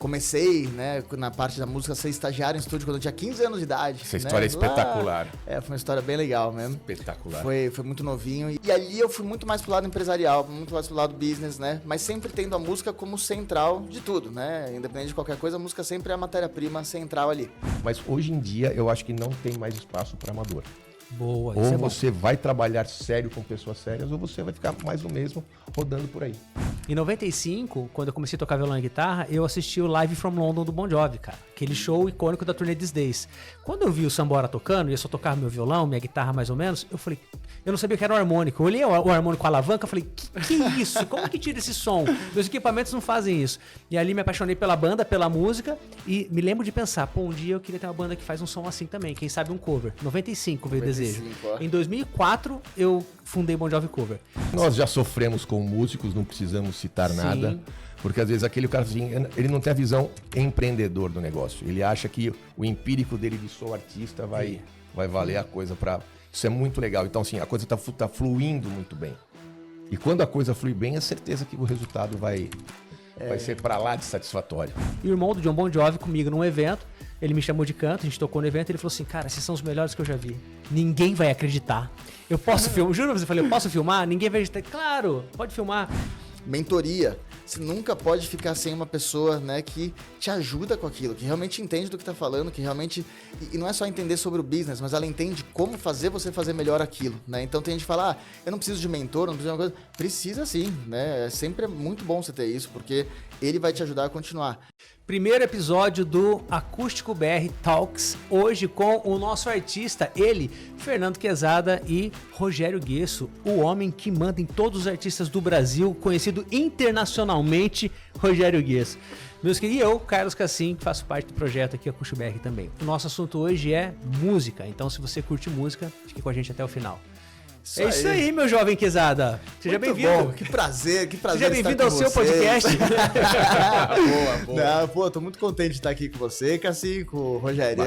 Comecei, né, na parte da música, ser estagiário em estúdio quando eu tinha 15 anos de idade. Essa história é espetacular. Foi uma história bem legal mesmo. Espetacular. Foi muito novinho. E ali eu fui muito mais pro lado empresarial, muito mais pro lado business, né? Mas sempre tendo a música como central de tudo, né? Independente de qualquer coisa, a música sempre é a matéria-prima central ali. Mas hoje em dia eu acho que não tem mais espaço para amador. Boa, Ou isso é você vai trabalhar sério com pessoas sérias, ou você vai ficar mais o mesmo rodando por aí. Em 95, quando eu comecei a tocar violão e guitarra, eu assisti o Live from London do Bon Jovi, cara. Aquele show icônico da turnê These Days. Quando eu vi o Sambora tocando, e eu só tocava meu violão, minha guitarra mais ou menos, eu falei, eu não sabia o que era um harmônico. Eu olhei o harmônico com a alavanca e falei, que é isso? Como que tira esse som? Meus equipamentos não fazem isso. E ali me apaixonei pela banda, pela música, e me lembro de pensar, pô, um dia eu queria ter uma banda que faz um som assim também, quem sabe um cover. 95 veio o desejo. Ó. Em 2004, eu fundei Bon Jovi Cover. Nós já sofremos com músicos, não precisamos citar nada. Sim. Porque às vezes aquele cara assim, ele não tem a visão empreendedor do negócio. Ele acha que o empírico dele de sou artista vai valer a coisa para. Isso é muito legal. Então, assim, a coisa tá fluindo muito bem. E quando a coisa flui bem, é certeza que o resultado vai ser para lá de satisfatório. E o irmão do John Bon Jovi comigo num evento, ele me chamou de canto, a gente tocou no evento, ele falou assim, cara, esses são os melhores que eu já vi. Ninguém vai acreditar. Eu posso filmar? Juro pra você, eu falei, eu posso filmar? Ninguém vai acreditar. Claro, pode filmar. Mentoria. Você nunca pode ficar sem uma pessoa, né, que te ajuda com aquilo, que realmente entende do que tá falando, que realmente... E não é só entender sobre o business, mas ela entende como fazer você fazer melhor aquilo, né? Então tem gente que fala, eu não preciso de mentor, não preciso de uma coisa. Precisa sim, né? Sempre é muito bom você ter isso, porque ele vai te ajudar a continuar. Primeiro episódio do Acústico BR Talks, hoje com o nosso artista, ele, Fernando Quezada e Rogério Guesso, o homem que manda em todos os artistas do Brasil, conhecido internacionalmente, Rogério Guesso. Meus queridos, e eu, Carlos Cassim, que faço parte do projeto aqui, Acústico BR também. O nosso assunto hoje é música, então se você curte música, fique com a gente até o final. É isso aí, meu jovem Quezada. Seja bem-vindo. Que prazer Seja bem-vindo ao seu podcast. Boa. Não, pô, tô muito contente de estar aqui com você, Cassim, com o Rogério.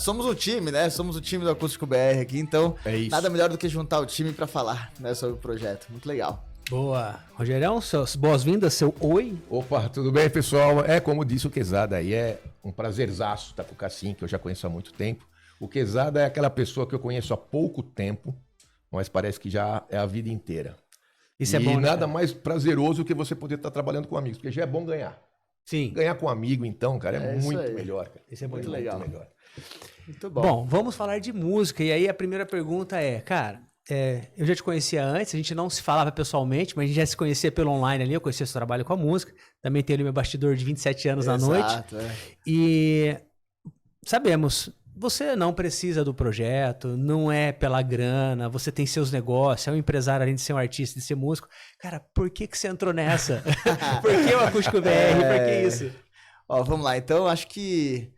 Somos um time, né? Somos o time do Acústico BR aqui, então nada melhor do que juntar o time pra falar, né, sobre o projeto. Muito legal. Boa. Rogerão, suas boas-vindas, seu oi. Opa, tudo bem, pessoal? Como disse o Quezada aí, é um prazerzaço estar com o Cassim, que eu já conheço há muito tempo. O Quezada é aquela pessoa que eu conheço há pouco tempo, mas parece que já é a vida inteira. Isso é bom, né? Nada mais prazeroso que você poder estar trabalhando com amigos, porque já é bom ganhar. Sim. Ganhar com amigo, então, cara, é muito melhor. Cara. Isso é muito legal. Muito melhor. Muito bom. Bom, vamos falar de música. E aí a primeira pergunta é, cara, eu já te conhecia antes, a gente não se falava pessoalmente, mas a gente já se conhecia pelo online ali, eu conhecia seu trabalho com a música. Também tenho ali meu bastidor de 27 anos na noite. E sabemos... Você não precisa do projeto, não é pela grana, você tem seus negócios, é um empresário além de ser um artista, de ser músico. Cara, por que você entrou nessa? Por que o Acústico BR? Por que isso? Ó, vamos lá, então acho que...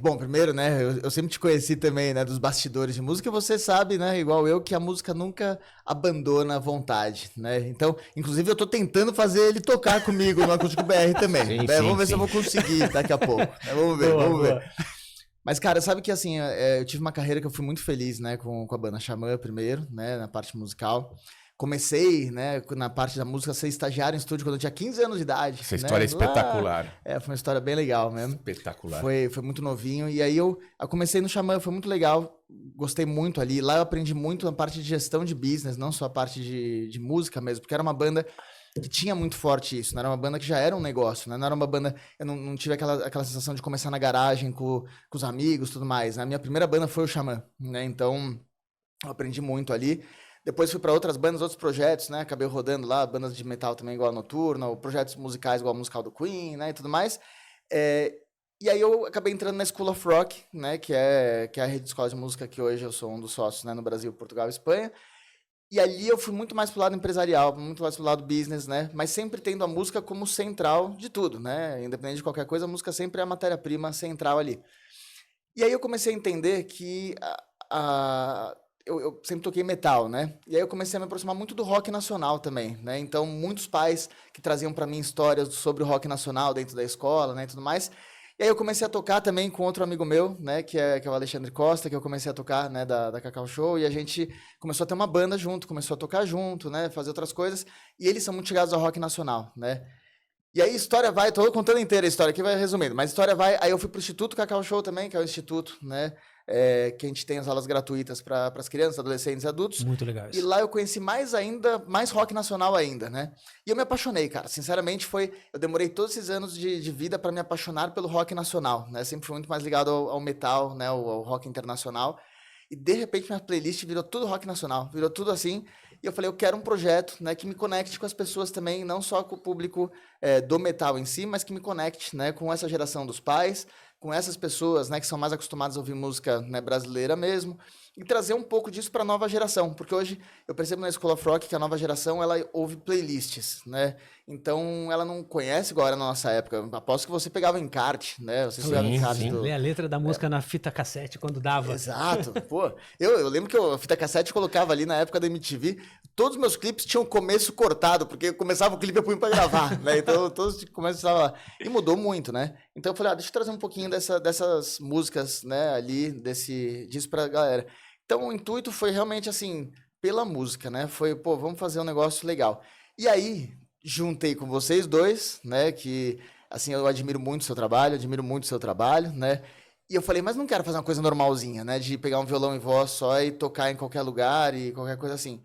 bom, primeiro, né, eu sempre te conheci também, né, dos bastidores de música, você sabe, né, igual eu, que a música nunca abandona a vontade, né, então, inclusive eu tô tentando fazer ele tocar comigo no Acústico BR também, sim, vamos ver se eu vou conseguir daqui a pouco, vamos ver. Mas, cara, sabe que assim, eu tive uma carreira que eu fui muito feliz, né, com a banda Xamã primeiro, né, na parte musical. Comecei, né, na parte da música, a ser estagiário em estúdio quando eu tinha 15 anos de idade. Essa história é espetacular. Foi uma história bem legal mesmo. Espetacular. Foi muito novinho. E aí eu comecei no Xamã, foi muito legal. Gostei muito ali. Lá eu aprendi muito a parte de gestão de business, não só a parte de música mesmo, porque era uma banda que tinha muito forte isso, não era uma banda que já era um negócio, né? Não era uma banda... Eu não tive aquela sensação de começar na garagem com os amigos e tudo mais. A minha primeira banda foi o Xamã, né? Então, eu aprendi muito ali. Depois fui para outras bandas, outros projetos, né? Acabei rodando lá, bandas de metal também igual a Noturna, ou projetos musicais igual a musical do Queen, né? E tudo mais. E aí eu acabei entrando na School of Rock, né? Que é a rede de escola de música que hoje eu sou um dos sócios, né? No Brasil, Portugal e Espanha. E ali eu fui muito mais pro lado empresarial, muito mais pro lado business, né? Mas sempre tendo a música como central de tudo, né? Independente de qualquer coisa, a música sempre é a matéria-prima central ali. E aí eu comecei a entender que eu sempre toquei metal, né? E aí eu comecei a me aproximar muito do rock nacional também, né? Então, muitos pais que traziam para mim histórias sobre o rock nacional dentro da escola, né? E tudo mais. E aí eu comecei a tocar também com outro amigo meu, né, que é o Alexandre Costa, que eu comecei a tocar, né, da Cacau Show, e a gente começou a ter uma banda junto, começou a tocar junto, né, fazer outras coisas, e eles são muito ligados ao rock nacional, né. E aí, história vai, tô contando inteira a história aqui, vai resumindo, mas história vai. Aí eu fui pro Instituto Cacau Show também, que é o instituto, né? Que a gente tem as aulas gratuitas para as crianças, adolescentes e adultos. Muito legal E isso. lá eu conheci mais ainda, mais rock nacional ainda, né? E eu me apaixonei, cara. Sinceramente, eu demorei todos esses anos de vida para me apaixonar pelo rock nacional, né? Sempre fui muito mais ligado ao metal, né? Ao rock internacional. E de repente minha playlist virou tudo rock nacional, virou tudo assim. E eu falei, eu quero um projeto, né, que me conecte com as pessoas também, não só com o público do metal em si, mas que me conecte, né, com essa geração dos pais, com essas pessoas, né, que são mais acostumadas a ouvir música, né, brasileira mesmo, e trazer um pouco disso para a nova geração, porque hoje eu percebo na School of Rock que a nova geração ela ouve playlists, né? Então ela não conhece igual era na nossa época. Aposto que você pegava encarte, né? Você pegava encarte do... Lê a letra da música na fita cassete quando dava. Exato. Pô, eu lembro que a fita cassete eu colocava ali na época da MTV, todos os meus clipes tinham começo cortado, porque começava o clipe eu punha pra gravar, né? Então todos começavam lá. E mudou muito, né? Então eu falei, deixa eu trazer um pouquinho dessas músicas, né, ali, disso pra galera. Então o intuito foi realmente assim, pela música, né? Foi, pô, vamos fazer um negócio legal. E aí, juntei com vocês dois, né? Que, assim, eu admiro muito o seu trabalho, né? E eu falei, mas não quero fazer uma coisa normalzinha, né? De pegar um violão e voz só e tocar em qualquer lugar e qualquer coisa assim.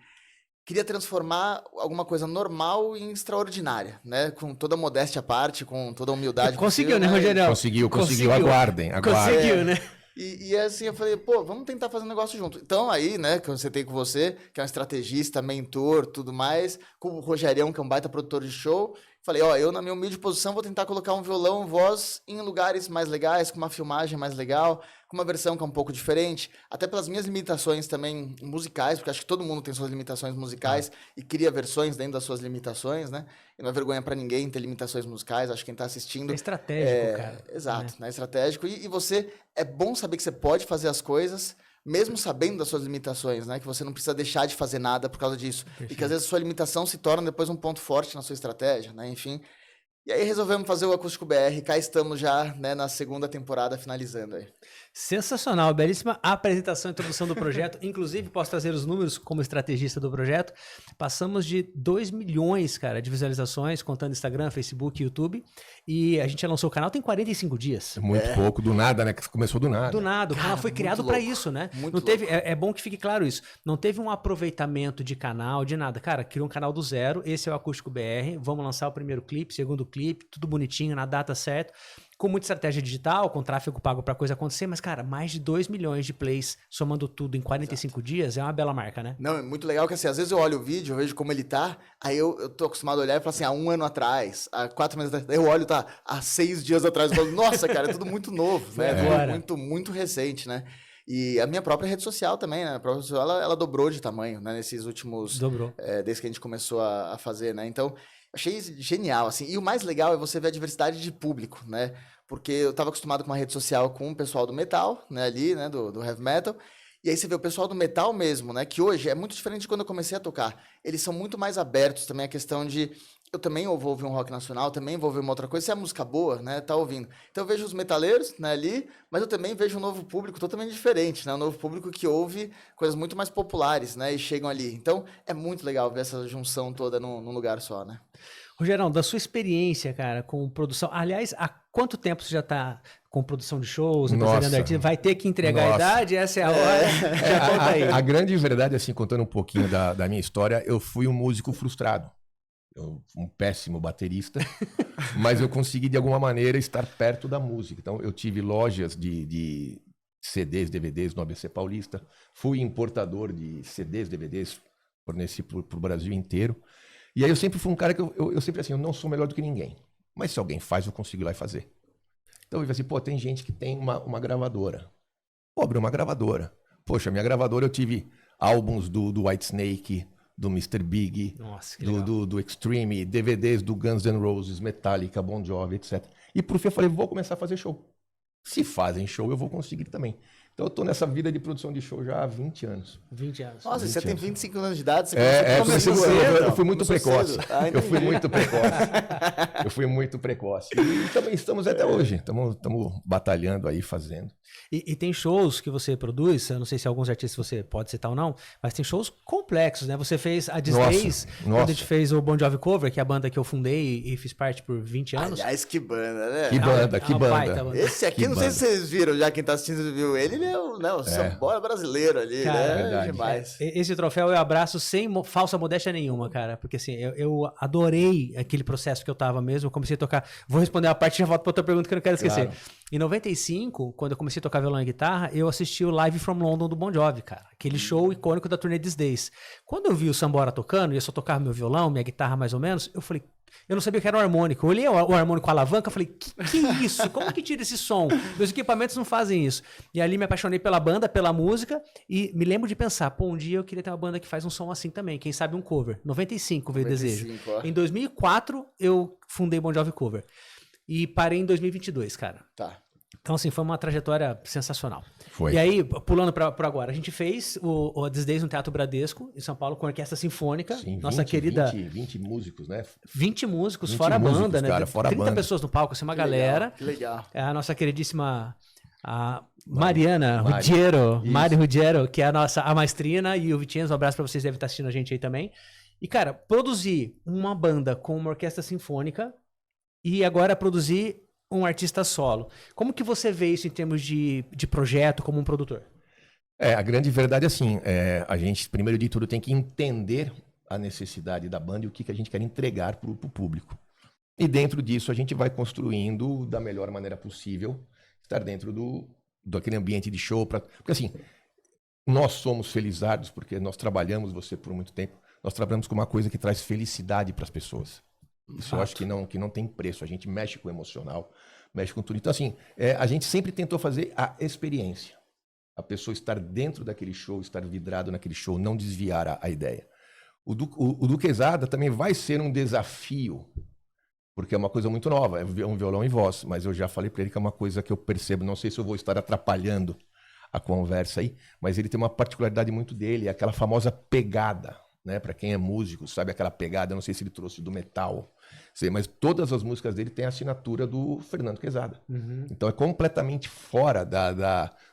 Queria transformar alguma coisa normal em extraordinária, né? Com toda a modéstia à parte, com toda a humildade Conseguiu, possível, né, Rogério? Conseguiu. Aguardem. Conseguiu, né? E assim, eu falei, pô, vamos tentar fazer um negócio junto. Então aí, né, que eu sentei com você, que é um estrategista, mentor, tudo mais, com o Rogerião, que é um baita produtor de show, falei, eu na minha humilde posição vou tentar colocar um violão, voz em lugares mais legais, com uma filmagem mais legal, com uma versão que é um pouco diferente, até pelas minhas limitações também musicais, porque acho que todo mundo tem suas limitações musicais e cria versões dentro das suas limitações, né? E não é vergonha pra ninguém ter limitações musicais, acho que quem tá assistindo... É estratégico, cara. Exato, né? Estratégico. E você, é bom saber que você pode fazer as coisas, mesmo sabendo das suas limitações, né? Que você não precisa deixar de fazer nada por causa disso. Perfeito. E que às vezes a sua limitação se torna depois um ponto forte na sua estratégia, né? Enfim. E aí resolvemos fazer o Acústico BR, cá estamos já, né, na segunda temporada finalizando aí. Sensacional, belíssima apresentação e introdução do projeto. Inclusive, posso trazer os números como estrategista do projeto. Passamos de 2 milhões, cara, de visualizações, contando Instagram, Facebook, YouTube. E a gente já lançou o canal tem 45 dias. É muito pouco, do nada, né? Que começou do nada. Do nada, o canal foi criado para isso, né? Não teve, é bom que fique claro isso. Não teve um aproveitamento de canal, de nada. Cara, criou um canal do zero, esse é o Acústico BR. Vamos lançar o primeiro clipe, segundo clipe, tudo bonitinho, na data certa. Com muita estratégia digital, com tráfego pago pra coisa acontecer, mas, cara, mais de 2 milhões de plays, somando tudo em 45 dias, é uma bela marca, né? Não, é muito legal que assim, às vezes eu olho o vídeo, eu vejo como ele tá, aí eu tô acostumado a olhar e falar assim, há 1 ano atrás, há 4 meses atrás, eu olho, tá, há 6 dias atrás, eu falo, nossa, cara, é tudo muito novo, né? É tudo muito recente, né? E a minha própria rede social também, né? A própria rede social, ela dobrou de tamanho, né? Nesses últimos... Dobrou. Desde que a gente começou a fazer, né? Então, achei genial, assim. E o mais legal é você ver a diversidade de público, né? Porque eu estava acostumado com uma rede social com o pessoal do metal, né? Ali, né? Do heavy metal. E aí você vê o pessoal do metal mesmo, né? Que hoje é muito diferente de quando eu comecei a tocar. Eles são muito mais abertos também à questão de... Eu também vou ouvir um rock nacional, também vou ouvir uma outra coisa. Se é música boa, né? Tá ouvindo. Então eu vejo os metaleiros, né? Ali, mas eu também vejo um novo público totalmente diferente, né? Um novo público que ouve coisas muito mais populares, né? E chegam ali. Então é muito legal ver essa junção toda num lugar só, né? Rogerão, da sua experiência, cara, com produção... Aliás, há quanto tempo você já tá com produção de shows, empresariando artista? Vai ter que entregar a idade? Essa é a hora? Já conta aí. A grande verdade, assim, contando um pouquinho da minha história, eu fui um músico frustrado. Um péssimo baterista, mas eu consegui, de alguma maneira, estar perto da música. Então, eu tive lojas de CDs, DVDs no ABC Paulista, fui importador de CDs, DVDs, forneci para o Brasil inteiro. E aí eu sempre fui um cara que eu sempre assim, eu não sou melhor do que ninguém, mas se alguém faz, eu consigo ir lá e fazer. Então eu vi assim, pô, tem gente que tem uma gravadora. Pô, abriu uma gravadora. Poxa, minha gravadora eu tive álbuns do Whitesnake, do Mr. Big, Nossa, do Extreme, DVDs do Guns N' Roses, Metallica, Bon Jovi, etc. E por fim eu falei, vou começar a fazer show. Se fazem show, eu vou conseguir também. Então eu tô nessa vida de produção de show já há 20 anos. 20 anos. Nossa, 20 você tem anos. 25 anos de idade, você Eu fui muito precoce. Eu fui entendi. muito precoce. Eu fui muito precoce. E também estamos até hoje. Estamos batalhando aí, fazendo. E tem shows que você produz, eu não sei se alguns artistas você pode citar ou não, mas tem shows complexos, né? Você fez a Disdays, quando a gente fez o Bon Jovi Cover, que é a banda que eu fundei e fiz parte por 20 anos. Aliás, que banda, né? Que banda, que baita banda. Esse aqui, Que não sei banda. se vocês viram, já quem tá assistindo viu ele é o sambora brasileiro ali, Cara, né? verdade. Demais. Esse troféu eu abraço sem falsa modéstia nenhuma, cara. Porque assim, eu adorei aquele processo que eu tava mesmo. Eu comecei a tocar. Vou responder a parte e já volto pra outra pergunta que eu não quero esquecer. Claro. Em 95, quando eu comecei a tocar violão e guitarra, eu assisti o Live from London do Bon Jovi, cara. Aquele show icônico da turnê These Days. Quando eu vi o Sambora tocando, e eu só tocava meu violão, minha guitarra mais ou menos, eu falei, eu não sabia o que era um harmônico. Eu olhei o harmônico com a alavanca, eu falei, que isso? Como que tira esse som? Meus equipamentos não fazem isso. E ali me apaixonei pela banda, pela música, e me lembro de pensar, pô, um dia eu queria ter uma banda que faz um som assim também, quem sabe um cover. 95 veio o desejo. Ó. Em 2004, eu fundei Bon Jovi Cover. E parei em 2022, cara. Tá. Então, assim, foi uma trajetória sensacional. Foi. E aí, pulando pra agora, a gente fez o These Days no Teatro Bradesco, em São Paulo, com a Orquestra Sinfônica. Sim, nossa querida... 20 músicos, né? 20 músicos, 20 fora a músicos, banda, né? cara, fora a 30 banda. pessoas no palco, assim, uma Que galera. legal, que legal. É a nossa queridíssima a Mariana Mari. Ruggiero, Isso. Mari Ruggiero, que é a maestrina, e o Vicenzo, um abraço pra vocês, devem estar assistindo a gente aí também. E, cara, produzir uma banda com uma orquestra sinfônica e agora produzir um artista solo. Como que você vê isso em termos de projeto como um produtor? A grande verdade é assim, a gente, primeiro de tudo, tem que entender a necessidade da banda e o que a gente quer entregar para o público. E dentro disso, a gente vai construindo da melhor maneira possível, estar dentro daquele ambiente de show. Porque assim, nós somos felizardos, porque nós trabalhamos, você por muito tempo, nós trabalhamos com uma coisa que traz felicidade para as pessoas. Isso eu acho que não tem preço. A gente mexe com o emocional, mexe com tudo. Então, assim, a gente sempre tentou fazer a experiência. A pessoa estar dentro daquele show, estar vidrado naquele show, não desviar a ideia. O Duquesada também vai ser um desafio, porque é uma coisa muito nova, é um violão e voz, mas eu já falei para ele que é uma coisa que eu percebo, não sei se eu vou estar atrapalhando a conversa aí, mas ele tem uma particularidade muito dele, é aquela famosa pegada, né? Para quem é músico, sabe aquela pegada, eu não sei se ele trouxe do metal, mas todas as músicas dele têm a assinatura do Fernando Quezada. Uhum. Então é completamente fora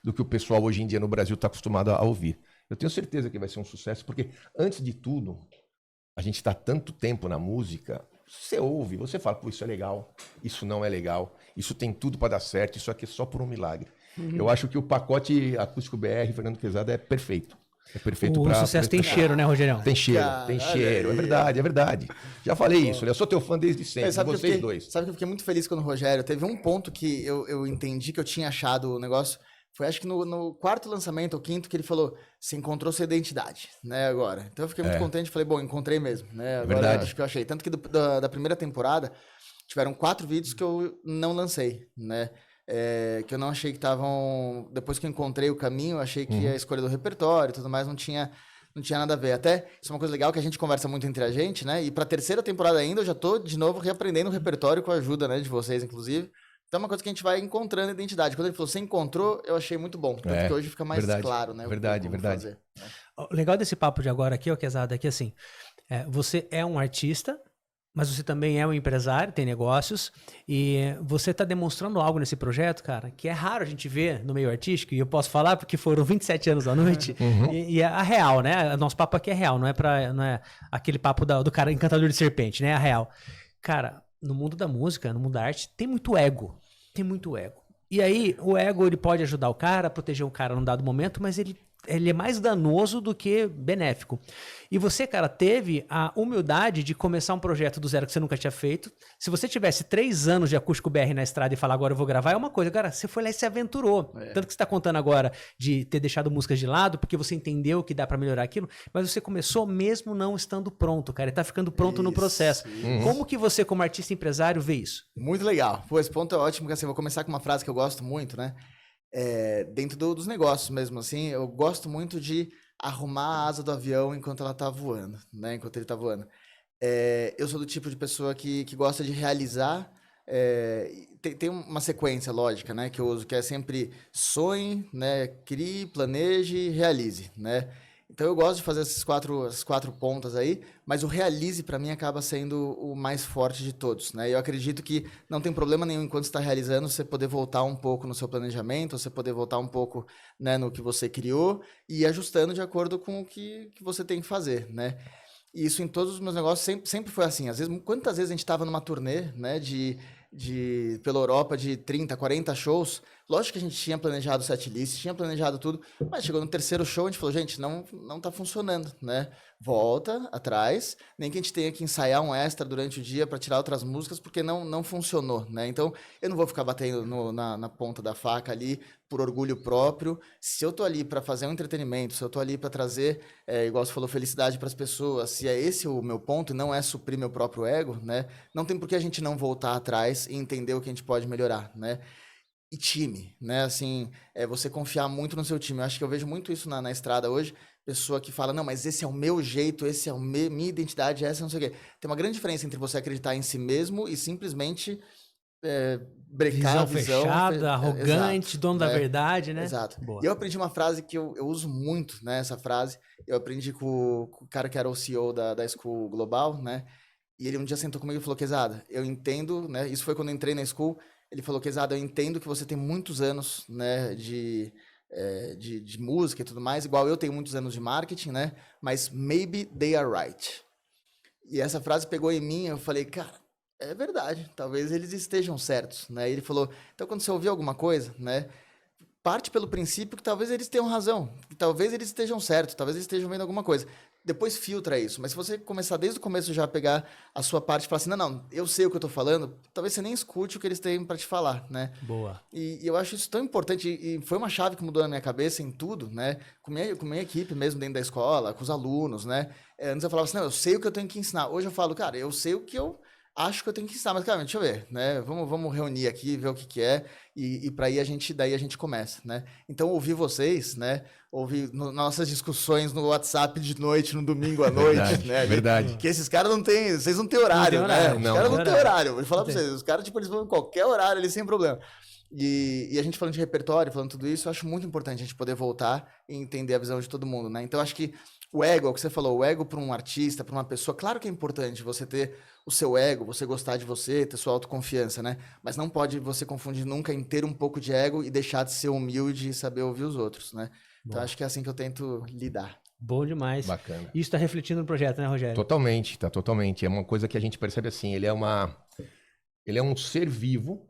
do que o pessoal hoje em dia no Brasil está acostumado a ouvir. Eu tenho certeza que vai ser um sucesso, porque antes de tudo, a gente está tanto tempo na música, você ouve, você fala, pô, isso é legal, isso não é legal, isso tem tudo para dar certo, isso aqui é só por um milagre. Eu acho que o pacote Acústico BR, Fernando Quezada, é perfeito. É perfeito O para... sucesso tem cheiro, né, Rogerião? Tem cheiro, Cara, tem cheiro. É verdade, é verdade. Já falei isso, eu sou teu fã desde sempre, Sabe que eu vocês fiquei- dois. Sabe que eu fiquei muito feliz quando o Rogério teve um ponto que eu entendi que eu tinha achado o negócio. Foi acho que no quarto lançamento, ou quinto, que ele falou: você encontrou sua identidade, né, agora. Então eu fiquei muito contente, falei, bom, encontrei mesmo, né? Agora verdade. acho que eu achei. Tanto que da primeira temporada, tiveram 4 vídeos que eu não lancei, né? Que eu não achei que estavam... Depois que eu encontrei o caminho, eu achei que a escolha do repertório e tudo mais não tinha nada a ver. Até, isso é uma coisa legal que a gente conversa muito entre a gente, né? E pra terceira temporada ainda, eu já tô, de novo, reaprendendo o repertório com a ajuda, né, de vocês, inclusive. Então é uma coisa que a gente vai encontrando a identidade. Quando ele falou, você encontrou, eu achei muito bom. Tanto que hoje fica mais verdade, claro, né? verdade, como verdade. fazer, né? O legal desse papo de agora aqui, ó, Quezada, é que assim, você é um artista, mas você também é um empresário, tem negócios, e você tá demonstrando algo nesse projeto, cara, que é raro a gente ver no meio artístico, e eu posso falar porque foram 27 anos à noite, e é a real, né? Nosso papo aqui é real, não é aquele papo do cara encantador de serpente, né? É a real. Cara, no mundo da música, no mundo da arte, tem muito ego. Tem muito ego. E aí, o ego, ele pode ajudar o cara, proteger o cara num dado momento, mas ele é mais danoso do que benéfico. E você, cara, teve a humildade de começar um projeto do zero que você nunca tinha feito. Se você tivesse 3 anos de Acústico BR na estrada e falar, agora eu vou gravar, é uma coisa. Cara, você foi lá e se aventurou. Tanto que você tá contando agora de ter deixado músicas de lado, porque você entendeu que dá pra melhorar aquilo, mas você começou mesmo não estando pronto, cara. E tá ficando pronto no processo. Como que você, como artista empresário, vê isso? Muito legal. Pô, esse ponto é ótimo, porque assim, eu vou começar com uma frase que eu gosto muito, né? Dentro dos negócios mesmo, assim, eu gosto muito de arrumar a asa do avião enquanto ela tá voando, né? Enquanto ele tá voando. Eu sou do tipo de pessoa que gosta de realizar tem uma sequência lógica, né, que eu uso, que é sempre sonhe, né, crie, planeje, realize, né? Então eu gosto de fazer essas quatro pontas aí, mas o realize para mim acaba sendo o mais forte de todos, né? Eu acredito que não tem problema nenhum enquanto está realizando você poder voltar um pouco no seu planejamento, você poder voltar um pouco, né, no que você criou e ir ajustando de acordo com o que você tem que fazer, né? E isso em todos os meus negócios sempre foi assim. Às vezes, quantas vezes a gente estava numa turnê, né, pela Europa de 30, 40 shows. Lógico que a gente tinha planejado setlist, tinha planejado tudo, mas chegou no terceiro show, a gente falou, gente, não tá funcionando, né? Volta atrás, nem que a gente tenha que ensaiar um extra durante o dia para tirar outras músicas, porque não funcionou, né? Então, eu não vou ficar batendo na ponta da faca ali por orgulho próprio. Se eu tô ali para fazer um entretenimento, se eu tô ali para trazer, igual você falou, felicidade para as pessoas, se é esse o meu ponto e não é suprir meu próprio ego, né? Não tem por que a gente não voltar atrás e entender o que a gente pode melhorar, né? E time, né? Assim, você confiar muito no seu time. Eu acho que eu vejo muito isso na estrada hoje. Pessoa que fala, não, mas esse é o meu jeito, esse é minha identidade, essa não sei o quê. Tem uma grande diferença entre você acreditar em si mesmo e simplesmente brecar a visão. Fechada, arrogante, exato, dono da verdade, né? Exato. Boa. E eu aprendi uma frase que eu uso muito, né? Essa frase. Eu aprendi com o cara que era o CEO da School Global, né? E ele um dia sentou comigo e falou, Quezada, eu entendo, né? Isso foi quando eu entrei na School. Ele falou, Quezada, eu entendo que você tem muitos anos, né, de música e tudo mais, igual eu tenho muitos anos de marketing, né? Mas maybe they are right. E essa frase pegou em mim, eu falei, cara, é verdade, talvez eles estejam certos, né? E ele falou, então quando você ouvir alguma coisa, né, parte pelo princípio que talvez eles tenham razão, que talvez eles estejam certos, talvez eles estejam vendo alguma coisa. Depois filtra isso. Mas se você começar desde o começo já a pegar a sua parte e falar assim, não, eu sei o que eu tô falando, talvez você nem escute o que eles têm para te falar, né? Boa. E eu acho isso tão importante, e foi uma chave que mudou na minha cabeça em tudo, né? Com minha equipe mesmo dentro da escola, com os alunos, né? Antes eu falava assim, não, eu sei o que eu tenho que ensinar. Hoje eu falo, cara, eu sei o que eu acho que eu tenho que ensinar, mas, cara, deixa eu ver, né? Vamos reunir aqui, ver o que é, e para aí daí a gente começa, né? Então, ouvir vocês, né? Ouvir nossas discussões no WhatsApp de noite, no domingo à noite, Verdade, né? verdade. Que esses caras não têm, vocês não têm horário, Não tem horário, né? não. Os caras não Não têm tem horário, vou falar Não pra tem. vocês, os caras, tipo, eles vão em qualquer horário, eles sem problema. E a gente falando de repertório, falando tudo isso, eu acho muito importante a gente poder voltar e entender a visão de todo mundo, né? Então, eu acho que o ego, é o que você falou, o ego para um artista, para uma pessoa, claro que é importante você ter o seu ego, você gostar de você, ter sua autoconfiança, né? Mas não pode você confundir nunca em ter um pouco de ego e deixar de ser humilde e saber ouvir os outros, né? Então, acho que é assim que eu tento lidar. Bom demais. Bacana. Isso está refletindo no projeto, né, Rogério? Totalmente, tá totalmente. É uma coisa que a gente percebe assim, ele é um ser vivo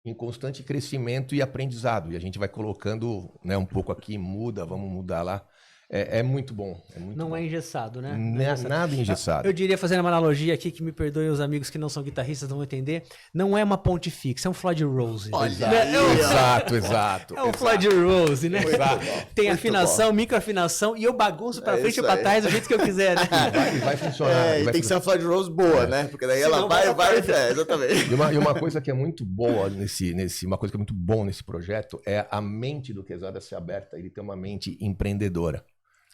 em constante crescimento e aprendizado. E a gente vai colocando, né, um pouco aqui, muda, vamos mudar lá. É muito bom. É muito Não bom. é engessado, né? Não é nada engessado. Eu diria, fazendo uma analogia aqui, que me perdoem os amigos que não são guitarristas, não vão entender. Não é uma ponte fixa, é um Floyd Rose. Olha Né? aí, Exato. É um Floyd Rose, né? Exato. Tem Muito afinação, microafinação, e eu bagunço pra frente e isso pra aí. trás do jeito que eu quiser, né? E vai funcionar. E vai tem que ser uma Floyd Rose boa, né? Porque daí ela Senão vai, vai exatamente. E uma coisa que é muito boa uma coisa que é muito bom nesse projeto é a mente do Quezada ser aberta. Ele tem uma mente empreendedora.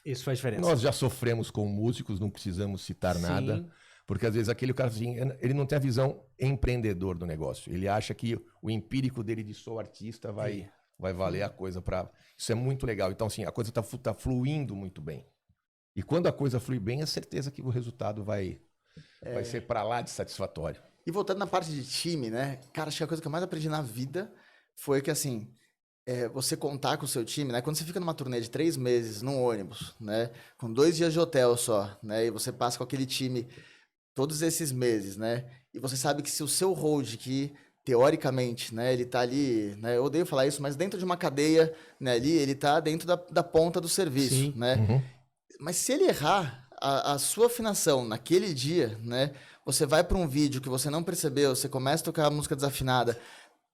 Isso faz diferença. Nós já sofremos com músicos, não precisamos citar nada. Porque às vezes aquele cara assim, ele não tem a visão empreendedor do negócio. Ele acha que o empírico dele de sou artista vai valer a coisa para. Isso é muito legal. Então, assim, a coisa tá fluindo muito bem. E quando a coisa flui bem, é certeza que o resultado vai ser para lá de satisfatório. E voltando na parte de time, né? Cara, acho que a coisa que eu mais aprendi na vida foi que, assim, você contar com o seu time, né? Quando você fica numa turnê de 3 meses, num ônibus, né? Com 2 dias de hotel só, né? E você passa com aquele time todos esses meses, né? E você sabe que se o seu hold, que teoricamente, né? Ele tá ali, né? Eu odeio falar isso, mas dentro de uma cadeia, né? Ali, ele tá dentro da ponta do serviço, Sim. né? Uhum. Mas se ele errar a sua afinação naquele dia, né? Você vai para um vídeo que você não percebeu, você começa a tocar a música desafinada,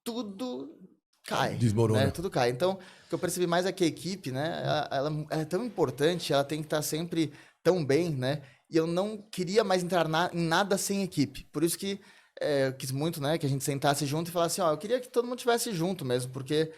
tudo cai. Desmorona. Né? Tudo cai. Então, o que eu percebi mais é que a equipe, né? Ela é tão importante, ela tem que estar sempre tão bem, né? E eu não queria mais entrar em nada sem equipe. Por isso que eu quis muito, né, que a gente sentasse junto e falasse, ó, eu queria que todo mundo estivesse junto mesmo, porque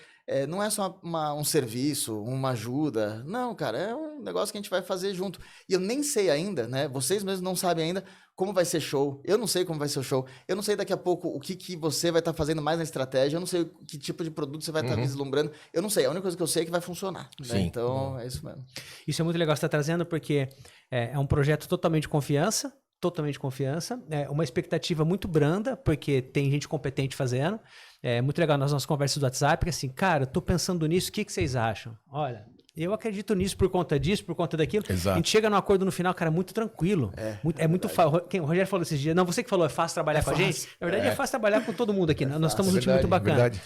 não é só um serviço, uma ajuda. Não, cara, é um negócio que a gente vai fazer junto. E eu nem sei ainda, né, vocês mesmos não sabem ainda como vai ser show. Eu não sei como vai ser o show. Eu não sei daqui a pouco o que você vai estar fazendo mais na estratégia. Eu não sei que tipo de produto você vai estar vislumbrando. Eu não sei. A única coisa que eu sei é que vai funcionar. Né? Então, é isso mesmo. Isso é muito legal que você está trazendo, porque é um projeto totalmente de confiança. Totalmente confiança, uma expectativa muito branda, porque tem gente competente fazendo. É muito legal nas nossas conversas do WhatsApp, que assim, cara, eu tô pensando nisso, o que vocês acham? Olha, eu acredito nisso por conta disso, por conta daquilo. Exato. A gente chega num acordo no final, cara, muito tranquilo. É muito fácil. O Rogério falou esses dias, não, você que falou, é fácil trabalhar com a gente? Na verdade, é fácil trabalhar com todo mundo aqui. Nós estamos num time muito bacana. Verdade.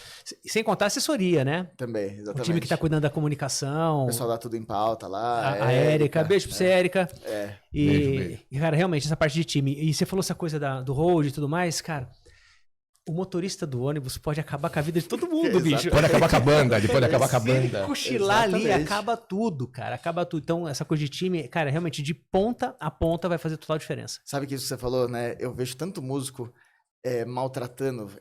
Sem contar a assessoria, né? Também, exatamente. O time que tá cuidando da comunicação. O pessoal dá tudo em pauta lá. A Érica. Beijo pra você, Érica. Beijo. E, cara, realmente, essa parte de time. E você falou essa coisa do road e tudo mais, cara. O motorista do ônibus pode acabar com a vida de todo mundo, bicho. Pode acabar com a banda, pode acabar com a banda. Cochilar ali, Exatamente. acaba tudo, cara. Acaba tudo. Então, essa coisa de time, cara, realmente, de ponta a ponta vai fazer total diferença. Sabe que isso que você falou, né? Eu vejo tanto músico maltratando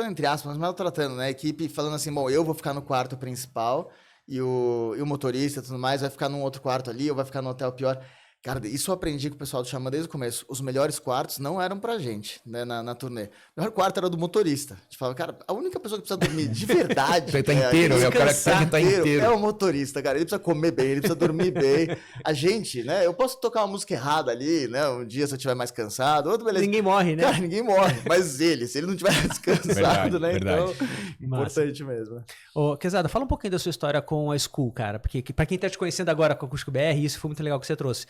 entre aspas, mas maltratando, né? A equipe falando assim, bom, eu vou ficar no quarto principal e o motorista e tudo mais vai ficar num outro quarto ali, ou vai ficar no hotel pior. Cara, isso eu aprendi com o pessoal do Xamã desde o começo. Os melhores quartos não eram pra gente, né, na turnê. O melhor quarto era do motorista. A gente falava, cara, a única pessoa que precisa dormir de verdade... Ele tá inteiro, né? O cara que tá inteiro. É o motorista, cara. Ele precisa comer bem, ele precisa dormir bem. A gente, né, eu posso tocar uma música errada ali, né, um dia se eu estiver mais cansado, outro beleza. Ninguém morre, né? Cara, ninguém morre, mas se ele não tiver descansado, né, verdade. então, importante mesmo. Ô, Quezada, fala um pouquinho da sua história com a School, cara, porque pra quem tá te conhecendo agora com a Acústico BR, isso foi muito legal que você trouxe.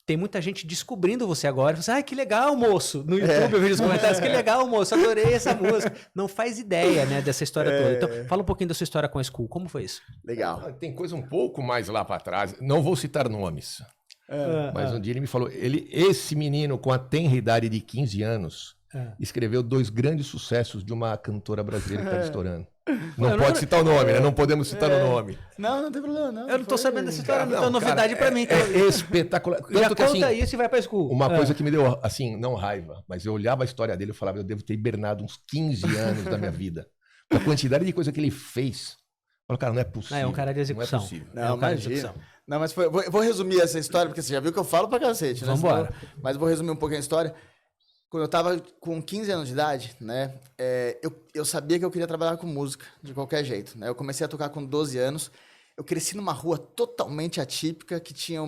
Tem muita gente descobrindo você agora. Você, que legal, moço. No YouTube eu vejo os comentários, que legal, moço, adorei essa música. Não faz ideia, né, dessa história toda. Então, fala um pouquinho da sua história com a School. Como foi isso? Legal. Tem coisa um pouco mais lá pra trás. Não vou citar nomes. Mas um dia ele me falou, esse menino com a tenra idade de 15 anos escreveu 2 grandes sucessos de uma cantora brasileira que tá estourando. Não pode citar o nome, né? Não podemos citar o nome. Não tem problema, não. Eu não tô sabendo dessa história, não. Novidade pra mim. É espetacular. Já Tanto que, conta assim, isso e vai pra School. uma coisa que me deu, assim, não raiva, mas eu olhava a história dele e falava, eu devo ter hibernado uns 15 anos da minha vida. A quantidade de coisa que ele fez. Eu falei, cara, não é possível. É um cara de execução. Não é possível. Não, imagina. Não, mas vou resumir essa história, porque você já viu que eu falo pra cacete, né? Vambora. Mas vou resumir um pouquinho a história. Quando eu tava com 15 anos de idade, né, eu sabia que eu queria trabalhar com música, de qualquer jeito, né? Eu comecei a tocar com 12 anos, eu cresci numa rua totalmente atípica, que tinham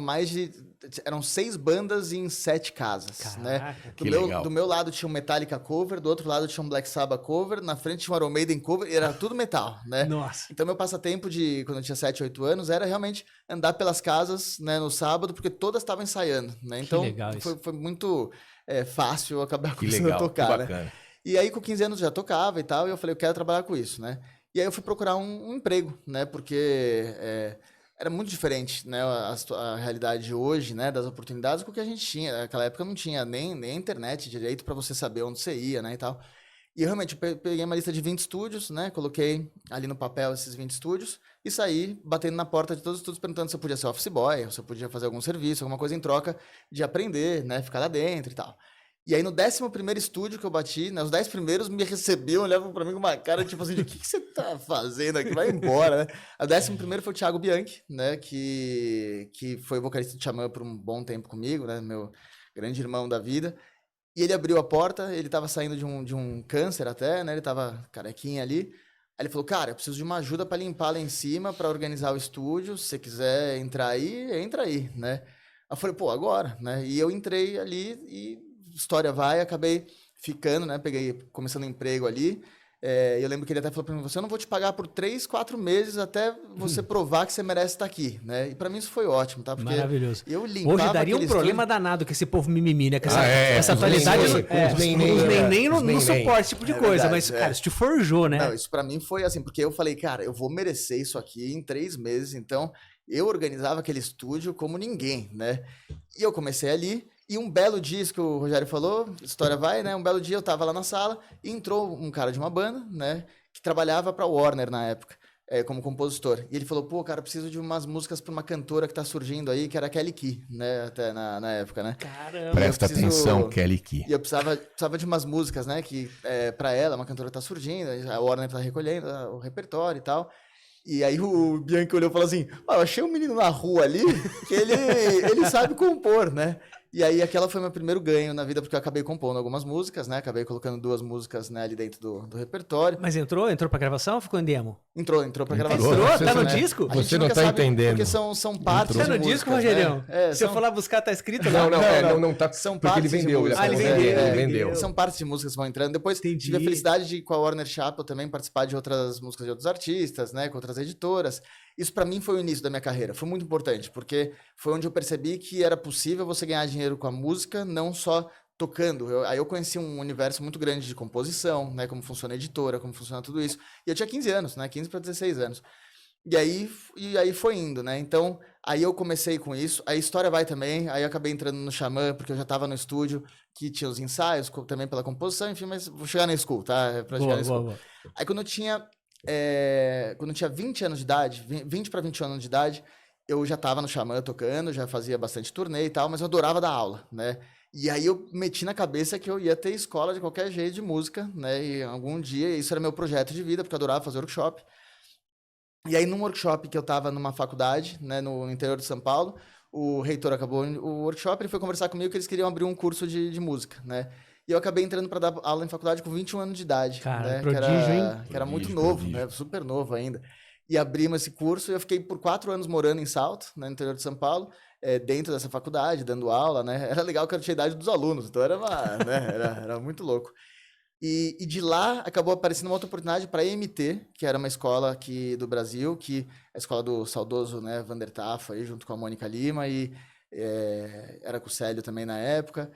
eram 6 bandas em 7 casas, Caraca, né? legal. Do meu lado tinha um Metallica cover, do outro lado tinha um Black Sabbath cover, na frente tinha um Iron Maiden cover, e era tudo metal, né? Nossa. Então meu passatempo quando eu tinha 7, 8 anos, era realmente andar pelas casas, né, no sábado, porque todas estavam ensaiando, né? Então legal isso. foi muito fácil eu acabar Que começando legal, a tocar, que né? bacana. E aí com 15 anos eu já tocava e tal, e eu falei, eu quero trabalhar com isso, né? E aí eu fui procurar um emprego, né? Porque era muito diferente, né? A realidade de hoje, né? Das oportunidades com o que a gente tinha. Naquela época não tinha nem a internet direito para você saber onde você ia, né? E tal. E eu realmente peguei uma lista de 20 estúdios, né? Coloquei ali no papel esses 20 estúdios e saí batendo na porta de todos os estúdios perguntando se eu podia ser office boy, ou se eu podia fazer algum serviço, alguma coisa em troca de aprender, né? Ficar lá dentro e tal. E aí no 11º estúdio que eu bati, né, os 10 primeiros me recebiam, olhavam pra mim com uma cara tipo assim, de o que você tá fazendo aqui? Vai embora, né? O 11º foi o Thiago Bianchi, né, que foi vocalista do Xamã por um bom tempo comigo, né, meu grande irmão da vida. E ele abriu a porta, ele tava saindo de um câncer até, né, ele tava carequinha ali. Aí ele falou, cara, eu preciso de uma ajuda pra limpar lá em cima, pra organizar o estúdio, se você quiser entrar aí, entra aí, né? Aí eu falei, pô, agora, né? E eu entrei ali e história vai, acabei ficando, né? Começando um emprego ali. Eu lembro que ele até falou pra mim, eu não vou te pagar por 3, 4 meses até você provar que você merece estar aqui, né? E pra mim isso foi ótimo, tá? Porque maravilhoso. Eu limpava hoje daria um problema danado com esse povo mimimi, né? Com essa os atualidade. neném, Os neném não suportam esse tipo de coisa, verdade, mas, cara, isso te forjou, né? Não, isso pra mim foi assim, porque eu falei, cara, eu vou merecer isso aqui em 3 meses, então eu organizava aquele estúdio como ninguém, né? E eu comecei ali. E um belo dia, isso que o Rogério falou, história vai, né? Um belo dia eu tava lá na sala e entrou um cara de uma banda, né? Que trabalhava pra Warner na época. como compositor. E ele falou, pô, cara, preciso de umas músicas pra uma cantora que tá surgindo aí, que era a Kelly Key, né? Até na época, né? Caramba. Presta atenção, Kelly Key. E eu precisava de umas músicas, né? Que pra ela, uma cantora que tá surgindo, a Warner tá recolhendo o repertório e tal. E aí o Bianchi olhou e falou assim, eu achei um menino na rua ali, que ele sabe compor, né? E aí aquela foi meu primeiro ganho na vida, porque eu acabei compondo algumas músicas, né? Acabei colocando 2 músicas, né, ali dentro do repertório. Mas entrou pra gravação ou ficou em demo? Entrou pra gravação. Entrou? Você Tá no não- disco? A gente Você não nunca tá sabe, entendendo. Porque são partes Tá de no músicas, disco, Rogerião? né? Se eu São- for lá buscar, tá escrito lá. Não tá. São Porque ele partes de vendeu. músicas, ele né? vendeu, Ele ele vendeu. São partes de músicas que vão entrando. Depois Entendi. tive a felicidade de, com a Warner Chappell, também participar de outras músicas de outros artistas, né? Com outras editoras. Isso pra mim foi o início da minha carreira. Foi muito importante, porque foi onde eu percebi que era possível você ganhar dinheiro com a música, não só tocando. Aí eu conheci um universo muito grande de composição, né? Como funciona a editora, como funciona tudo isso. E eu tinha 15 anos, né? 15 para 16 anos. E aí foi indo, né? Então, aí eu comecei com isso. A história vai também. Aí eu acabei entrando no Xamã, porque eu já estava no estúdio, que tinha os ensaios, também pela composição, enfim, mas vou chegar na school, tá? Pra chegar na school. Boa. Aí quando eu tinha 20 anos de idade, 20 para 21 anos de idade, eu já estava no Xamã tocando, já fazia bastante turnê e tal, mas eu adorava dar aula, né? E aí eu meti na cabeça que eu ia ter escola de qualquer jeito de música, né? E algum dia, isso era meu projeto de vida, porque eu adorava fazer workshop. E aí num workshop que eu estava numa faculdade, né, no interior de São Paulo, o reitor acabou o workshop, ele foi conversar comigo que eles queriam abrir um curso de música, né? E eu acabei entrando para dar aula em faculdade com 21 anos de idade. Cara, né? prodígio, hein? Que era muito Prodígio, novo, prodígio. né? Super novo ainda. E abrimos esse curso e eu fiquei por 4 anos morando em Salto, né, no interior de São Paulo, dentro dessa faculdade, dando aula, né? Era legal que eu tinha a idade dos alunos, então era muito louco. E de lá acabou aparecendo uma outra oportunidade para a EMT, que era uma escola aqui do Brasil, que é a escola do saudoso, né, Vander Tafo, aí, junto com a Mônica Lima, e era com o Célio também na época.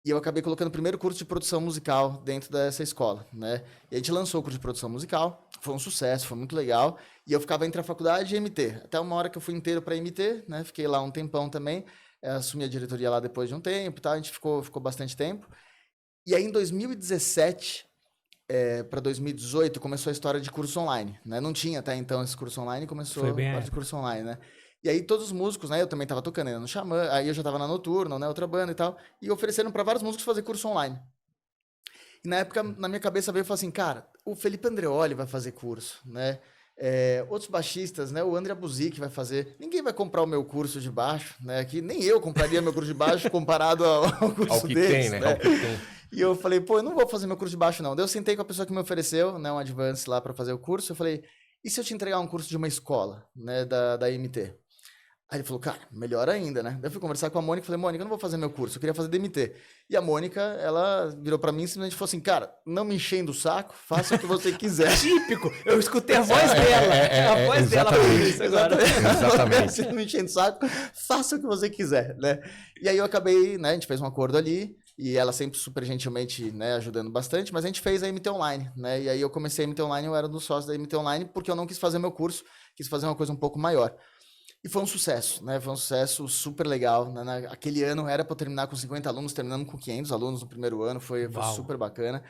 E eu acabei colocando o primeiro curso de produção musical dentro dessa escola, né? E a gente lançou o curso de produção musical, foi um sucesso, foi muito legal. E eu ficava entre a faculdade e a MT. Até uma hora que eu fui inteiro para a MT, né? Fiquei lá um tempão também, assumi a diretoria lá depois de um tempo e tal, a gente ficou bastante tempo. E aí, em 2017 para 2018, começou a história de curso online, né? Não tinha até então esse curso online, começou a parte de curso online, né? E aí todos os músicos, né? Eu também estava tocando ainda no Xamã, aí eu já estava na Noturno, né? Outra banda e tal, e ofereceram para vários músicos fazer curso online. E na época, na minha cabeça veio e falou assim, cara, o Felipe Andreoli vai fazer curso, né? Outros baixistas, né? O André Buzik vai fazer. Ninguém vai comprar o meu curso de baixo, né? Que nem eu compraria meu curso de baixo comparado ao curso Ao que deles, tem, né? Ao que tem. E eu falei, pô, eu não vou fazer meu curso de baixo, não. Daí eu sentei com a pessoa que me ofereceu, né, um advance lá para fazer o curso. Eu falei, e se eu te entregar um curso de uma escola, né, da MT? Aí ele falou, cara, melhor ainda, né? Daí eu fui conversar com a Mônica e falei, Mônica, eu não vou fazer meu curso, eu queria fazer DMT. E a Mônica, ela virou pra mim e simplesmente falou assim, cara, não me enchendo o saco, faça o que você quiser. Típico! Eu escutei a voz dela. A voz dela falou isso agora. Exatamente. Se não me enchendo o saco, faça o que você quiser, né? E aí eu acabei, né, a gente fez um acordo ali, e ela sempre super gentilmente, né, ajudando bastante, mas a gente fez a MT Online, né? E aí eu comecei a MT Online, eu era um dos sócios da MT Online, porque eu não quis fazer meu curso, quis fazer uma coisa um pouco maior. E foi um sucesso, né? Foi um sucesso super legal. Né? Aquele ano era para terminar com 50 alunos, terminamos com 500 alunos no primeiro ano, foi super bacana.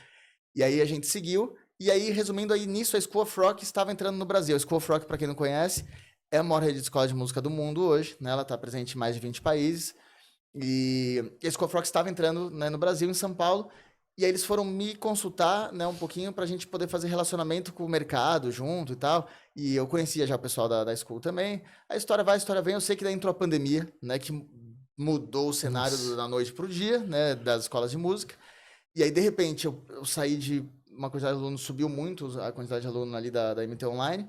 E aí a gente seguiu, e aí, resumindo aí, nisso a School of Rock estava entrando no Brasil. A School of Rock, para quem não conhece, é a maior rede de escola de música do mundo hoje, né? Ela está presente em mais de 20 países. E a School of Rock estava entrando, né, no Brasil, em São Paulo, e aí eles foram me consultar, né, um pouquinho para a gente poder fazer relacionamento com o mercado junto e tal. E eu conhecia já o pessoal da School também. A história vai, a história vem. Eu sei que daí entrou a pandemia, né, que mudou o cenário da noite para o dia, né, das escolas de música. E aí, de repente, eu saí de uma quantidade de alunos, subiu muito a quantidade de alunos ali da MT Online.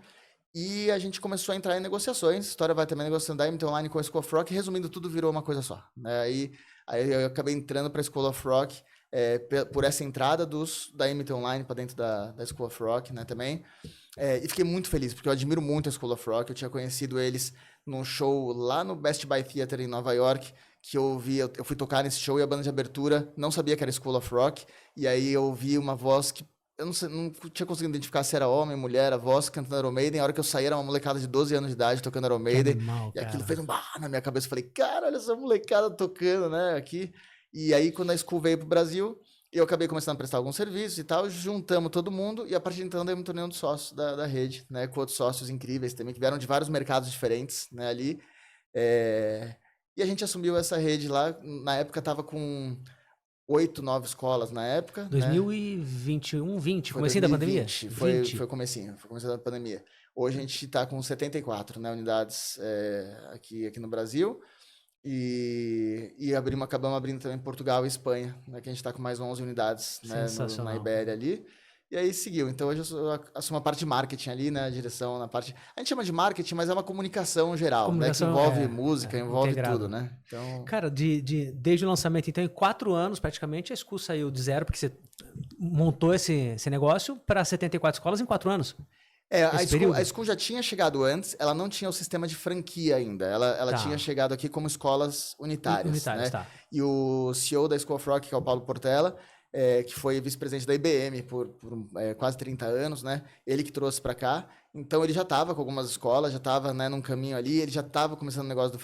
E a gente começou a entrar em negociações. A história vai também negociando da MT Online com a School of Rock. Resumindo, tudo virou uma coisa só. Né? Aí eu acabei entrando para a School of Rock por essa entrada da MT Online para dentro da School of Rock, né, também. E fiquei muito feliz, porque eu admiro muito a School of Rock. Eu tinha conhecido eles num show lá no Best Buy Theater em Nova York, que eu fui tocar nesse show e a banda de abertura não sabia que era School of Rock. E aí eu ouvi uma voz que eu não tinha conseguido identificar se era homem, mulher, a voz cantando Iron Maiden. A hora que eu saí era uma molecada de 12 anos de idade tocando Iron Maiden. Animal, e aquilo fez um na minha cabeça. Eu falei, cara, olha essa molecada tocando, né, aqui. E aí, quando a School veio pro Brasil, E eu acabei começando a prestar alguns serviços e tal, juntamos todo mundo e a partir de então eu me tornei um dos sócios da rede, né? Com outros sócios incríveis também, que vieram de vários mercados diferentes, né? Ali. E a gente assumiu essa rede lá, na época tava com 8, 9 escolas na época. 2021, 20, comecinho da pandemia? Foi comecinho da pandemia. Hoje a gente está com 74, né, unidades aqui no Brasil. E acabamos abrindo também Portugal e Espanha, né, que a gente está com mais 11 unidades, né, na Ibéria ali. E aí seguiu. Então hoje eu assumo a parte de marketing ali, né, a direção na parte... A gente chama de marketing, mas é uma comunicação geral, né, que envolve música, envolve integrado. Tudo, né? Então... Cara, desde o lançamento, então, em 4 anos, praticamente, a School saiu de zero, porque você montou esse negócio para 74 escolas em 4 anos. A School já tinha chegado antes, ela não tinha o sistema de franquia ainda. Ela tinha chegado aqui como escolas unitárias, né? Tá. E o CEO da School of Rock, que é o Paulo Portela, que foi vice-presidente da IBM por quase 30 anos, né? Ele que trouxe para cá. Então, ele já estava com algumas escolas, já estava, né, num caminho ali, ele já estava começando o negócio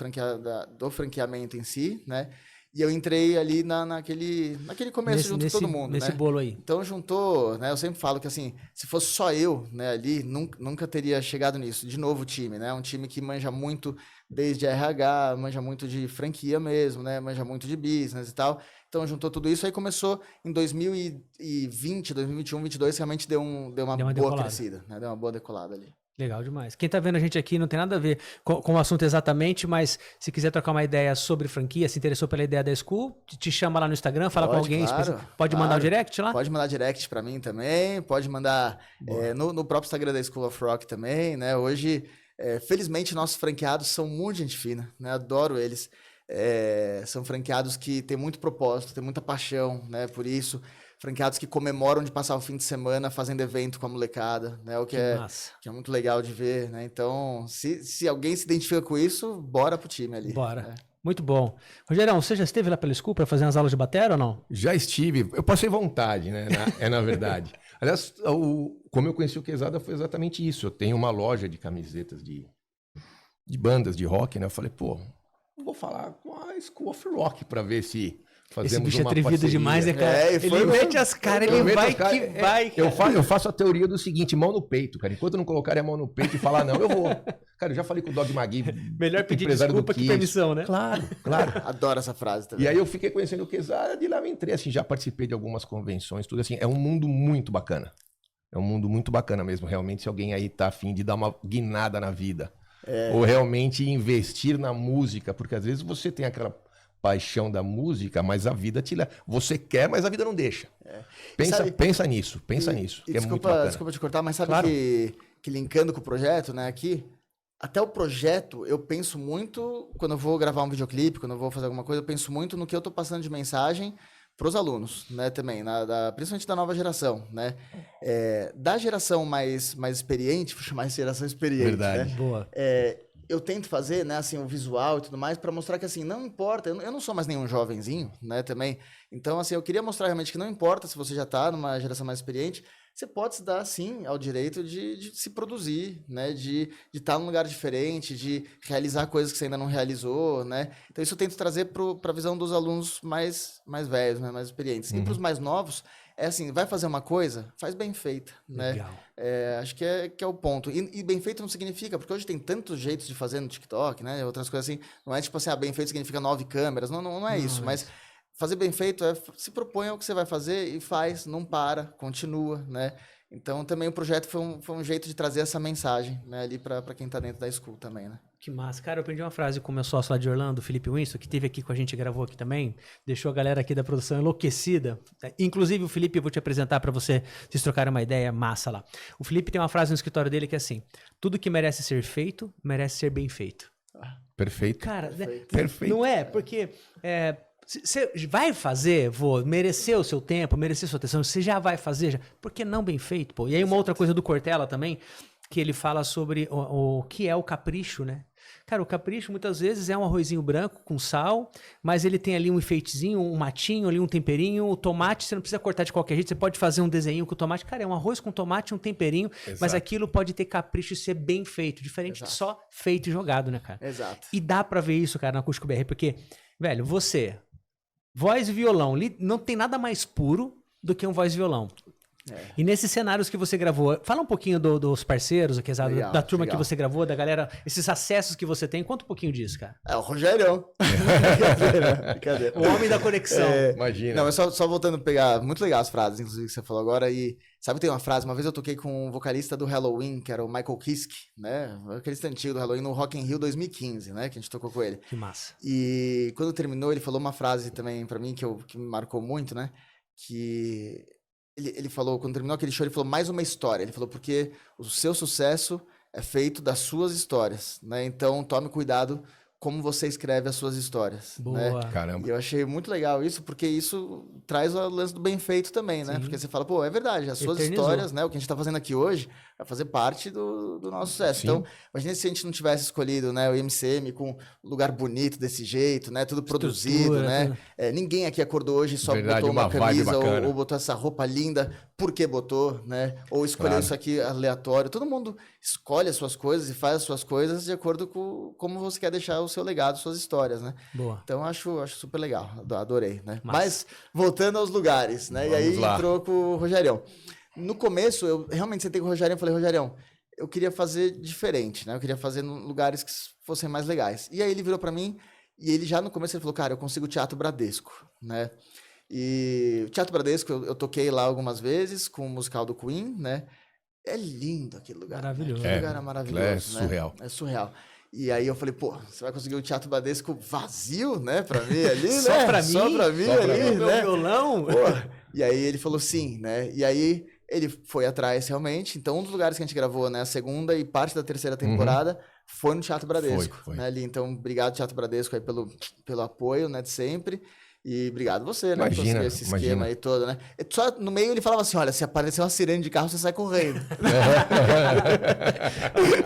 do franqueamento em si, né? E eu entrei ali naquele começo junto com todo mundo, nesse bolo aí. Então juntou, né? Eu sempre falo que assim, se fosse só eu, né, ali, nunca teria chegado nisso. De novo o time, né? Um time que manja muito desde RH, manja muito de franquia mesmo, né? Manja muito de business e tal. Então juntou tudo isso, aí começou em 2020, 2021, 2022, realmente deu uma boa crescida, né? Deu uma boa decolada ali. Legal demais. Quem tá vendo a gente aqui não tem nada a ver com o assunto exatamente, mas se quiser trocar uma ideia sobre franquia, se interessou pela ideia da School, te chama lá no Instagram, fala com alguém. Pode mandar o direct lá? Pode mandar direct para mim também, pode mandar no próprio Instagram da School of Rock também, né? Hoje, felizmente, nossos franqueados são muito gente fina, né? Adoro eles. São franqueados que têm muito propósito, têm muita paixão, né? Por isso... Franqueados que comemoram de passar o fim de semana fazendo evento com a molecada, né? O que é muito legal de ver, né? Então, se alguém se identifica com isso, bora pro time ali. Bora. Né? Muito bom. Rogerão, você já esteve lá pela School para fazer umas aulas de bateria ou não? Já estive. Eu passei vontade, né? Na verdade. Aliás, como eu conheci o Quezada foi exatamente isso. Eu tenho uma loja de camisetas de bandas de rock, né? Eu falei, vou falar com a School of Rock para ver se... Esse bicho é atrevido demais, né, cara? Ele mete as caras, ele vai que vai, cara. Eu faço a teoria do seguinte, mão no peito, cara. Enquanto eu não colocar a mão no peito e falar, não, eu vou. Cara, eu já falei com o Dog Magui. Melhor pedir desculpa que permissão, né? Claro. Adoro essa frase também. E aí eu fiquei conhecendo o Quezada, de lá eu entrei, assim, já participei de algumas convenções, tudo assim. É um mundo muito bacana. É um mundo muito bacana mesmo, realmente, se alguém aí tá afim de dar uma guinada na vida. Ou realmente investir na música, porque às vezes você tem aquela... paixão da música, mas a vida te leva. Você quer, mas a vida não deixa. Pensa nisso. É muito bacana. Desculpa te cortar, mas sabe claro. que linkando com o projeto, né, aqui, até o projeto, eu penso muito, quando eu vou gravar um videoclipe, quando eu vou fazer alguma coisa, eu penso muito no que eu tô passando de mensagem para os alunos, né, também, principalmente da nova geração, né? Da geração mais experiente, vou chamar de geração experiente. Verdade. Né? Boa. Eu tento fazer, né, assim, o visual e tudo mais para mostrar que, assim, não importa, eu não sou mais nenhum jovenzinho, né, também. Então, assim, eu queria mostrar realmente que não importa se você já está numa geração mais experiente, você pode se dar, sim, ao direito de se produzir, né, de estar num lugar diferente, de realizar coisas que você ainda não realizou, né. Então, isso eu tento trazer para a visão dos alunos mais velhos, né, mais experientes. E para os mais novos, assim, vai fazer uma coisa, faz bem feita, né? Legal. Acho que é o ponto. E bem feito não significa, porque hoje tem tantos jeitos de fazer no TikTok, né? Outras coisas assim. Não é tipo assim, bem feito significa 9 câmeras. Não é isso. Mas fazer bem feito se propõe ao que você vai fazer e faz, não para, continua, né? Então também o projeto foi um jeito de trazer essa mensagem, né? Ali para quem tá dentro da School também, né? Que massa. Cara, eu aprendi uma frase com o meu sócio lá de Orlando, o Felipe Winston, que esteve aqui com a gente, gravou aqui também, deixou a galera aqui da produção enlouquecida. Inclusive o Felipe, eu vou te apresentar para vocês trocarem uma ideia massa lá. O Felipe tem uma frase no escritório dele que é assim, tudo que merece ser feito, merece ser bem feito. Perfeito. Cara, perfeito. Não é? Porque... você vai fazer, merecer o seu tempo, merecer sua atenção, você já vai fazer, por que não bem feito, pô? E aí uma outra coisa do Cortella também, que ele fala sobre o que é o capricho, né? Cara, o capricho muitas vezes é um arrozinho branco com sal, mas ele tem ali um enfeitezinho, um matinho ali, um temperinho, o tomate você não precisa cortar de qualquer jeito, você pode fazer um desenho com tomate, cara, é um arroz com tomate, um temperinho, exato. Mas aquilo pode ter capricho e ser bem feito, diferente exato. De só feito e jogado, né, cara? Exato. E dá pra ver isso, cara, na Acústico BR, porque, velho, você... Voz e violão. Não tem nada mais puro do que um voz e violão. E nesses cenários que você gravou, fala um pouquinho dos parceiros, Legal, da turma legal. que você gravou, da galera, esses acessos que você tem. Conta um pouquinho disso, cara. É o Rogério. Brincadeira. O homem da conexão. Imagina. Não, mas só voltando a pegar. Muito legal as frases, inclusive, que você falou agora. E sabe, tem uma frase. Uma vez eu toquei com um vocalista do Halloween, que era o Michael Kiske, né? O vocalista antigo do Halloween, no Rock in Rio 2015, né? Que a gente tocou com ele. Que massa. E quando terminou, ele falou uma frase também pra mim que me marcou muito, né? Que ele falou, quando terminou aquele show, ele falou mais uma história. Ele falou, porque o seu sucesso é feito das suas histórias, né? Então, tome cuidado como você escreve as suas histórias. Boa. Né? Caramba. E eu achei muito legal isso, porque isso traz o lance do bem feito também, né? Sim. Porque você fala, pô, é verdade, as suas Eternizou. histórias, né? O que a gente tá fazendo aqui hoje vai fazer parte do nosso sucesso. Sim. Então, imagina se a gente não tivesse escolhido, né, o IMCM com um lugar bonito desse jeito, né? Tudo produzido, Estrutura, né? tudo. Ninguém aqui acordou hoje e só Verdade, botou uma uma vibe camisa bacana. ou botou essa roupa linda porque botou, né? Ou escolheu Claro. isso aqui aleatório. Todo mundo escolhe as suas coisas e faz as suas coisas de acordo com como você quer deixar o seu legado, suas histórias, né? Boa. Então acho super legal, adorei, né? Massa. Mas voltando aos lugares, né? E Vamos aí lá. entrou com o Rogerião. No começo, eu realmente sentei com o Rogerião e falei, Rogerião, eu queria fazer diferente, né? Eu queria fazer em lugares que fossem mais legais. E aí ele virou pra mim e ele já no começo ele falou, cara, eu consigo o Teatro Bradesco, né? E o Teatro Bradesco eu toquei lá algumas vezes com o musical do Queen, né? É lindo aquele lugar. né? Maravilhoso. Aquele É, lugar é maravilhoso, é né? surreal. É surreal. E aí eu falei, pô, você vai conseguir o Teatro Bradesco vazio, né? Pra mim ali, Só né? pra mim? Só pra mim Só pra ali, mim. Meu né? violão? Pô, e aí ele falou sim, né? E aí ele foi atrás realmente. Então, um dos lugares que a gente gravou, né? A segunda e parte da terceira temporada foi no Teatro Bradesco. Foi. Né, ali. Então, obrigado, Teatro Bradesco, aí pelo apoio, né? De sempre. E obrigado você, né? por Imagina, conseguir esse esquema imagina. aí todo, né? Só no meio ele falava assim: olha, se aparecer uma sirene de carro, você sai correndo.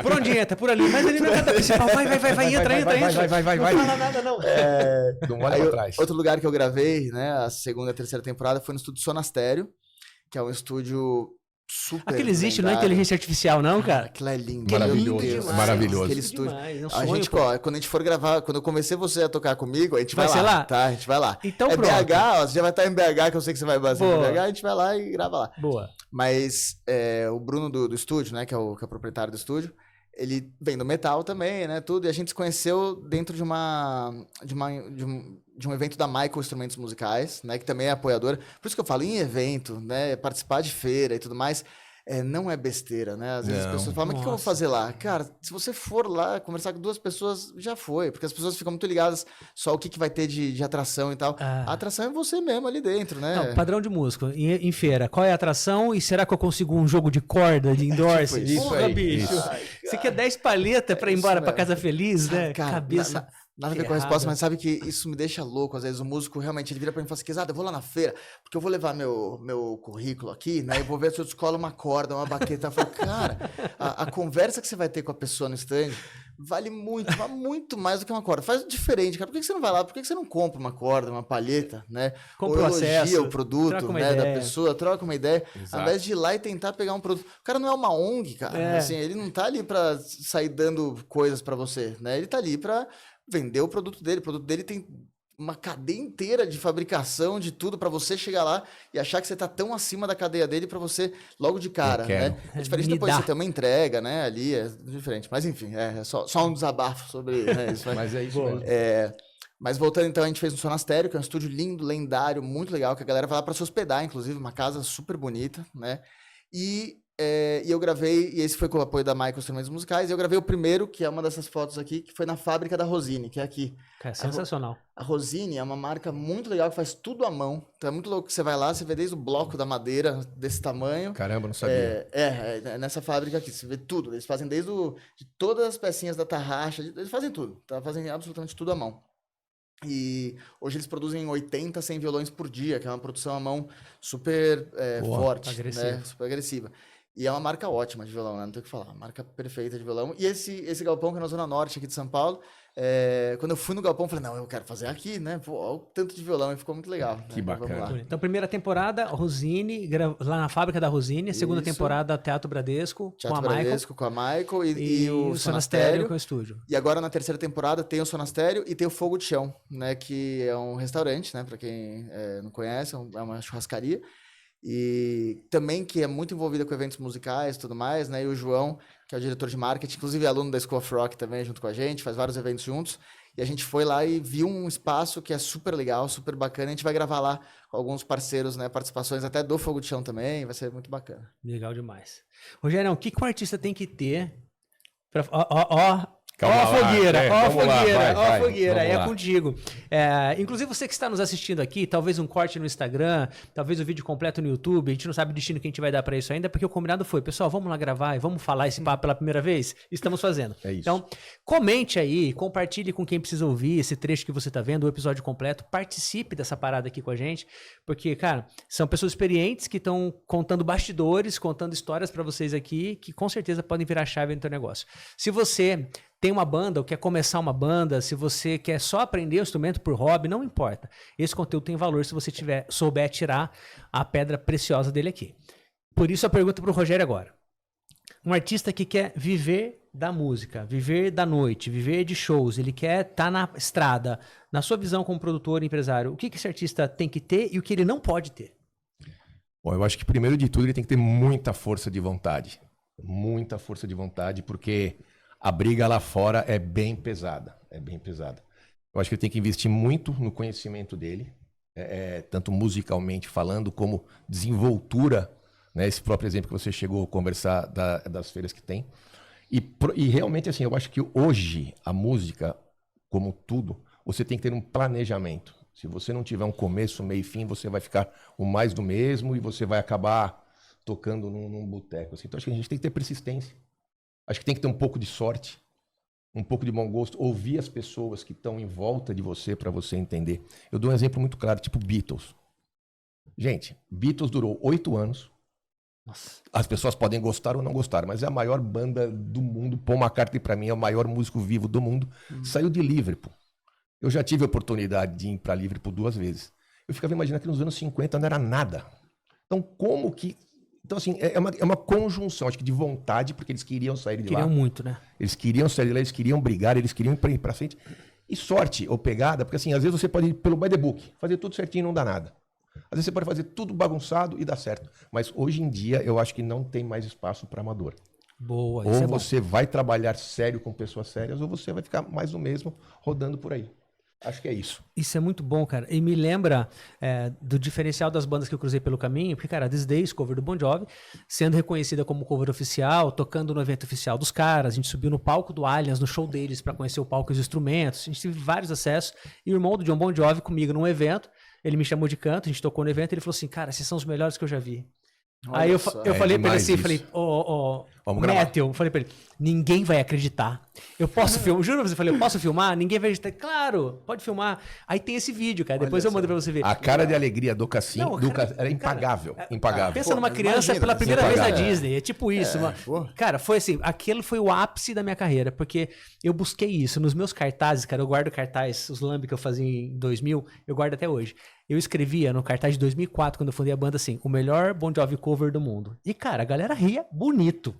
Por onde entra? Por ali. Mas ali não é nada principal. Vai, entra. Vai. Não fala nada, não. Não olha Aí, pra trás. outro lugar que eu gravei, né? A segunda e a terceira temporada foi no estúdio Sonastério, que é um estúdio super. Aquilo existe, não é lendário. inteligência artificial, não, cara? Aquilo é lindo. Maravilhoso, meu Deus. maravilhoso. Aquele Lindo estúdio. demais, é um A sonho, gente, pô. ó, quando a gente for gravar, quando eu comecei você a tocar comigo, a gente vai, Vai ser lá? Tá, a gente vai lá. Então é pronto. BH, ó, você já vai estar em BH, que eu sei que você vai bater em Boa. BH, a gente vai lá e grava lá. Boa. Mas o Bruno do estúdio, né, que é o proprietário do estúdio, ele vem do metal também, né, tudo, e a gente se conheceu dentro de um evento da Michael Instrumentos Musicais, né, que também é apoiadora. Por isso que eu falo, em evento, né, participar de feira e tudo mais, não é besteira, né? Às vezes Não. as pessoas falam, mas o que eu vou Nossa. fazer lá? Cara, se você for lá conversar com duas pessoas, já foi, porque as pessoas ficam muito ligadas só o que vai ter de atração e tal. Ah. A atração é você mesmo ali dentro, né? Não, padrão de músico. Em feira, qual é a atração e será que eu consigo um jogo de corda, de endorse? Tipo isso Porra, aí, bicho. isso. Você quer 10 palhetas pra ir É embora isso pra mesmo. casa feliz, né? Cara, Cabeça. nada a ver com a ferrada. resposta, mas sabe que isso me deixa louco. Às vezes o músico realmente ele vira pra mim e fala assim: Quezada, eu vou lá na feira, porque eu vou levar meu currículo aqui, né? Eu vou ver se eu descolo uma corda, uma baqueta. Eu falo, cara, a conversa que você vai ter com a pessoa no stand vale muito mais do que uma corda. Faz diferente, cara. Por que você não vai lá? Por que você não compra uma corda, uma palheta, né? Compra Ou o elogia acesso, o produto, troca uma né, da ideia. pessoa, troca uma ideia, Exato. ao invés de ir lá e tentar pegar um produto. O cara não é uma ONG, cara. É. Assim, ele não tá ali pra sair dando coisas pra você, né? Ele tá ali pra vender o produto dele. O produto dele tem uma cadeia inteira de fabricação, de tudo, pra você chegar lá e achar que você tá tão acima da cadeia dele pra você logo de cara, Eu quero. né? É diferente Me depois dá. você ter uma entrega, né? Ali é diferente. Mas enfim, é só um desabafo sobre isso. Mas é isso mesmo. Mas voltando então, a gente fez no Sonastério, que é um estúdio lindo, lendário, muito legal, que a galera vai lá pra se hospedar, inclusive, uma casa super bonita, né? E eu gravei, e esse foi com o apoio da Michael Instrumentos Musicais, e eu gravei o primeiro, que é uma dessas fotos aqui, que foi na fábrica da Rosine, que é aqui. Cara, sensacional. A Rosine é uma marca muito legal, que faz tudo à mão. Então é muito louco que você vai lá, você vê desde o bloco da madeira desse tamanho. Caramba, não sabia. Nessa fábrica aqui, você vê tudo. Eles fazem de todas as pecinhas da tarraxa, eles fazem tudo, tá? Fazem absolutamente tudo à mão. E hoje eles produzem 80, 100 violões por dia, que é uma produção à mão super Boa, forte, agressiva. né? Super agressiva. E é uma marca ótima de violão, né? Não tem o que falar. Uma marca perfeita de violão. E esse galpão que é na Zona Norte aqui de São Paulo, quando eu fui no galpão, eu falei, não, eu quero fazer aqui, né? Pô, olha o tanto de violão, e ficou muito legal. Que bacana. Vamos lá. Então, primeira temporada, Rosine, lá na fábrica da Rosine. Segunda Isso. temporada, Teatro Bradesco, Teatro com a Bradesco, com a Michael e o Sonastério Sonastério. com o estúdio. E agora, na terceira temporada, tem o Sonastério e tem o Fogo de Chão, né? Que é um restaurante, né? Pra quem não conhece, é uma churrascaria. E também que é muito envolvida com eventos musicais e tudo mais, né? E o João, que é o diretor de marketing, inclusive é aluno da School of Rock também, junto com a gente, faz vários eventos juntos. E a gente foi lá e viu um espaço que é super legal, super bacana. A gente vai gravar lá com alguns parceiros, né? Participações até do Fogo de Chão também, vai ser muito bacana. Legal demais. Rogério, o que o artista tem que ter pra... Calma Ó a lá, fogueira, ó a vamos lá, fogueira, ó a vai, fogueira, vamos é lá. contigo. Inclusive você que está nos assistindo aqui, talvez um corte no Instagram, talvez o vídeo completo no YouTube, a gente não sabe o destino que a gente vai dar para isso ainda, porque o combinado foi, pessoal, vamos lá gravar e vamos falar esse papo pela primeira vez? Estamos fazendo. É isso. Então, comente aí, compartilhe com quem precisa ouvir esse trecho que você está vendo, o episódio completo, participe dessa parada aqui com a gente, porque, cara, são pessoas experientes que estão contando bastidores, contando histórias para vocês aqui, que com certeza podem virar chave no teu negócio. Se você tem uma banda ou quer começar uma banda, se você quer só aprender o instrumento por hobby, não importa. Esse conteúdo tem valor se você souber tirar a pedra preciosa dele aqui. Por isso a pergunta para o Rogério agora. Um artista que quer viver da música, viver da noite, viver de shows, ele quer estar na estrada, na sua visão como produtor e empresário, o que esse artista tem que ter e o que ele não pode ter? Bom, eu acho que primeiro de tudo ele tem que ter muita força de vontade. Muita força de vontade, porque a briga lá fora é bem pesada. É bem pesada. Eu acho que ele tem que investir muito no conhecimento dele, tanto musicalmente falando, como desenvoltura, né? Esse próprio exemplo que você chegou a conversar das feiras que tem. E realmente, assim, eu acho que hoje a música, como tudo, você tem que ter um planejamento. Se você não tiver um começo, meio e fim, você vai ficar o mais do mesmo e você vai acabar tocando num boteco. Assim. Então, acho que a gente tem que ter persistência. Acho que tem que ter um pouco de sorte, um pouco de bom gosto, ouvir as pessoas que estão em volta de você para você entender. Eu dou um exemplo muito claro, tipo Beatles. Gente, Beatles durou 8 anos. Nossa. As pessoas podem gostar ou não gostar, mas é a maior banda do mundo. Paul McCartney, para mim, é o maior músico vivo do mundo. Saiu de Liverpool. Eu já tive a oportunidade de ir para Liverpool 2 vezes. Eu ficava imaginando que nos anos 50 não era nada. Então, como que... Então, assim, é uma conjunção, acho que de vontade, porque eles queriam sair de lá. Queriam muito, né? Eles queriam sair de lá, eles queriam brigar, eles queriam ir pra frente. E sorte ou pegada, porque assim, às vezes você pode ir pelo by the book, fazer tudo certinho e não dá nada. Às vezes você pode fazer tudo bagunçado e dá certo. Mas hoje em dia, eu acho que não tem mais espaço para amador. Boa, Ou isso é bom. você vai trabalhar sério com pessoas sérias, ou você vai ficar mais do mesmo rodando por aí. Acho que é isso. Isso é muito bom, cara. E me lembra do diferencial das bandas que eu cruzei pelo caminho, porque, cara, These Days, cover do Bon Jovi, sendo reconhecida como cover oficial, tocando no evento oficial dos caras, a gente subiu no palco do Allianz, no show deles, pra conhecer o palco e os instrumentos, a gente teve vários acessos, e o irmão do John Bon Jovi comigo num evento, ele me chamou de canto, a gente tocou no evento, ele falou assim, cara, esses são os melhores que eu já vi. Olha Aí eu só. falei pra ele assim, demais falei, isso. Vamos gravar. Matthew, falei pra ele, ninguém vai acreditar. Eu posso filmar, juro pra você, falei, eu posso filmar? Ninguém vai acreditar. Claro, pode filmar. Aí tem esse vídeo, cara, depois Olha eu mando só. pra você ver. A cara de alegria do Cassim, Não, era impagável. Impagável. Pensa numa Pô, criança imagina, pela primeira vez na impagável. Disney, é tipo isso. pô. Cara, foi assim, aquilo foi o ápice da minha carreira, porque eu busquei isso. Nos meus cartazes, cara, eu guardo cartaz, os lambe que eu fazia em 2000, eu guardo até hoje. Eu escrevia no cartaz de 2004, quando eu fundei a banda, assim, o melhor Bon Jovi cover do mundo. E, cara, a galera ria bonito.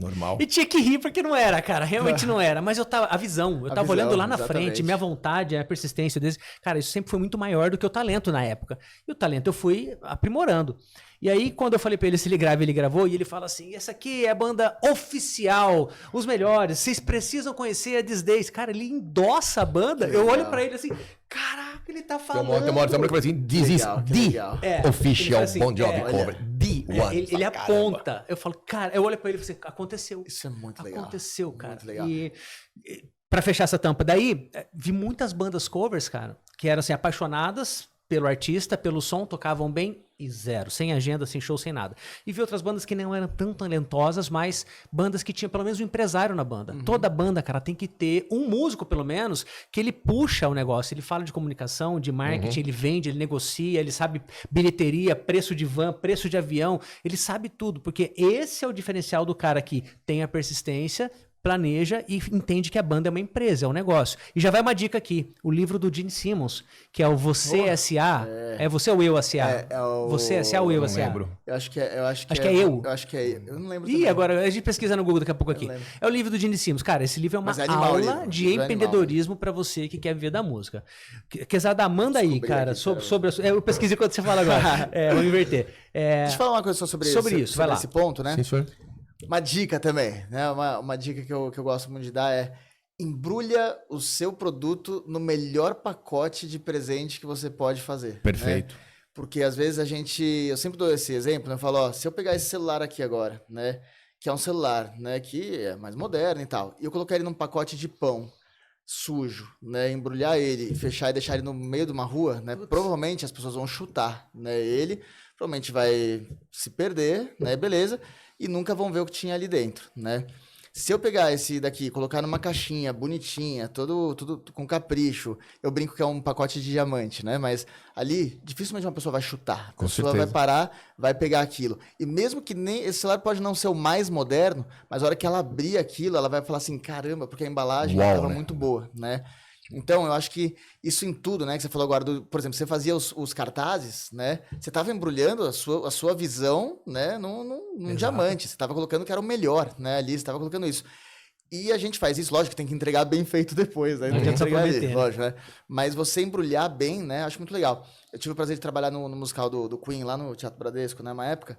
Normal. E tinha que rir porque não era, cara. Realmente não era. Mas eu tava. A visão. Eu tava olhando lá na exatamente. frente, minha vontade, a persistência desse. Cara, isso sempre foi muito maior do que o talento na época. E o talento eu fui aprimorando. E aí, quando eu falei pra ele se ele grava, ele gravou, e ele fala assim: essa aqui é a banda oficial, os melhores, vocês precisam conhecer a These Days. Cara, ele endossa a banda. Que Eu olho legal. pra ele assim, caraca, ele tá Tem falando. uma hora que fala assim, this is Legal, que the legal. É, official ele fala assim, Bon Jovi é, cover. The one. Ele Fala, caramba. aponta. Eu falo, cara, eu olho pra ele e falo assim, aconteceu. Isso é muito legal. Aconteceu, cara. Muito legal. E pra fechar essa tampa, daí vi muitas bandas covers, cara, que eram assim, apaixonadas pelo artista, pelo som, tocavam bem e zero. Sem agenda, sem show, sem nada. E vi outras bandas que não eram tão talentosas, mas bandas que tinham pelo menos um empresário na banda. Toda banda, cara, tem que ter um músico, pelo menos, que ele puxa o negócio. Ele fala de comunicação, de marketing, ele vende, ele negocia, ele sabe bilheteria, preço de van, preço de avião. Ele sabe tudo, porque esse é o diferencial do cara que tem a persistência, planeja e entende que a banda é uma empresa, é um negócio. E já vai uma dica aqui, o livro do Gene Simmons, que é o Você S.A. É Você ou Eu S.A.? Você S.A. ou Eu S.A.? lembro. Eu acho que é. Acho que é eu. Eu acho que é eu. Eu não lembro. Ih, agora a gente pesquisa no Google daqui a pouco aqui. É o livro do Gene Simmons. Cara, esse livro é uma Mas é animal, aula livro. de Livro é empreendedorismo pra você que quer viver da música. Quesada, manda aí, Descobri cara, aqui, sobre eu pesquisei quando você fala agora. Vamos inverter. Deixa eu falar uma coisa só sobre isso, vai lá. esse ponto, né? Sim, senhor. Uma dica também, né? Uma dica que eu gosto muito de dar é: embrulha o seu produto no melhor pacote de presente que você pode fazer. Perfeito. Né? Porque às vezes eu sempre dou esse exemplo, né? Eu falo, ó, se eu pegar esse celular aqui agora, né? Que é um celular, né? Que é mais moderno e tal, e eu colocar ele num pacote de pão sujo, né? Embrulhar ele, fechar e deixar ele no meio de uma rua, né? Provavelmente as pessoas vão chutar, né? Ele provavelmente vai se perder, né? Beleza. E nunca vão ver o que tinha ali dentro, né? Se eu pegar esse daqui, colocar numa caixinha bonitinha, tudo com capricho, eu brinco que é um pacote de diamante, né? Mas ali, dificilmente uma pessoa vai chutar. A pessoa vai parar, vai pegar aquilo. E mesmo que nem esse celular pode não ser o mais moderno, mas a hora que ela abrir aquilo, ela vai falar assim, caramba, porque a embalagem estava muito boa, né? Então, eu acho que isso em tudo, né? Que você falou agora, por exemplo, você fazia os cartazes, né? Você estava embrulhando a sua visão, né? Num diamante. Você estava colocando que era o melhor, né? Ali, você estava colocando isso. E a gente faz isso, lógico que tem que entregar bem feito depois, né? Não adianta entregar ali, lógico, né? Mas você embrulhar bem, né? Acho muito legal. Eu tive o prazer de trabalhar no musical do Queen, lá no Teatro Bradesco, né? Uma época.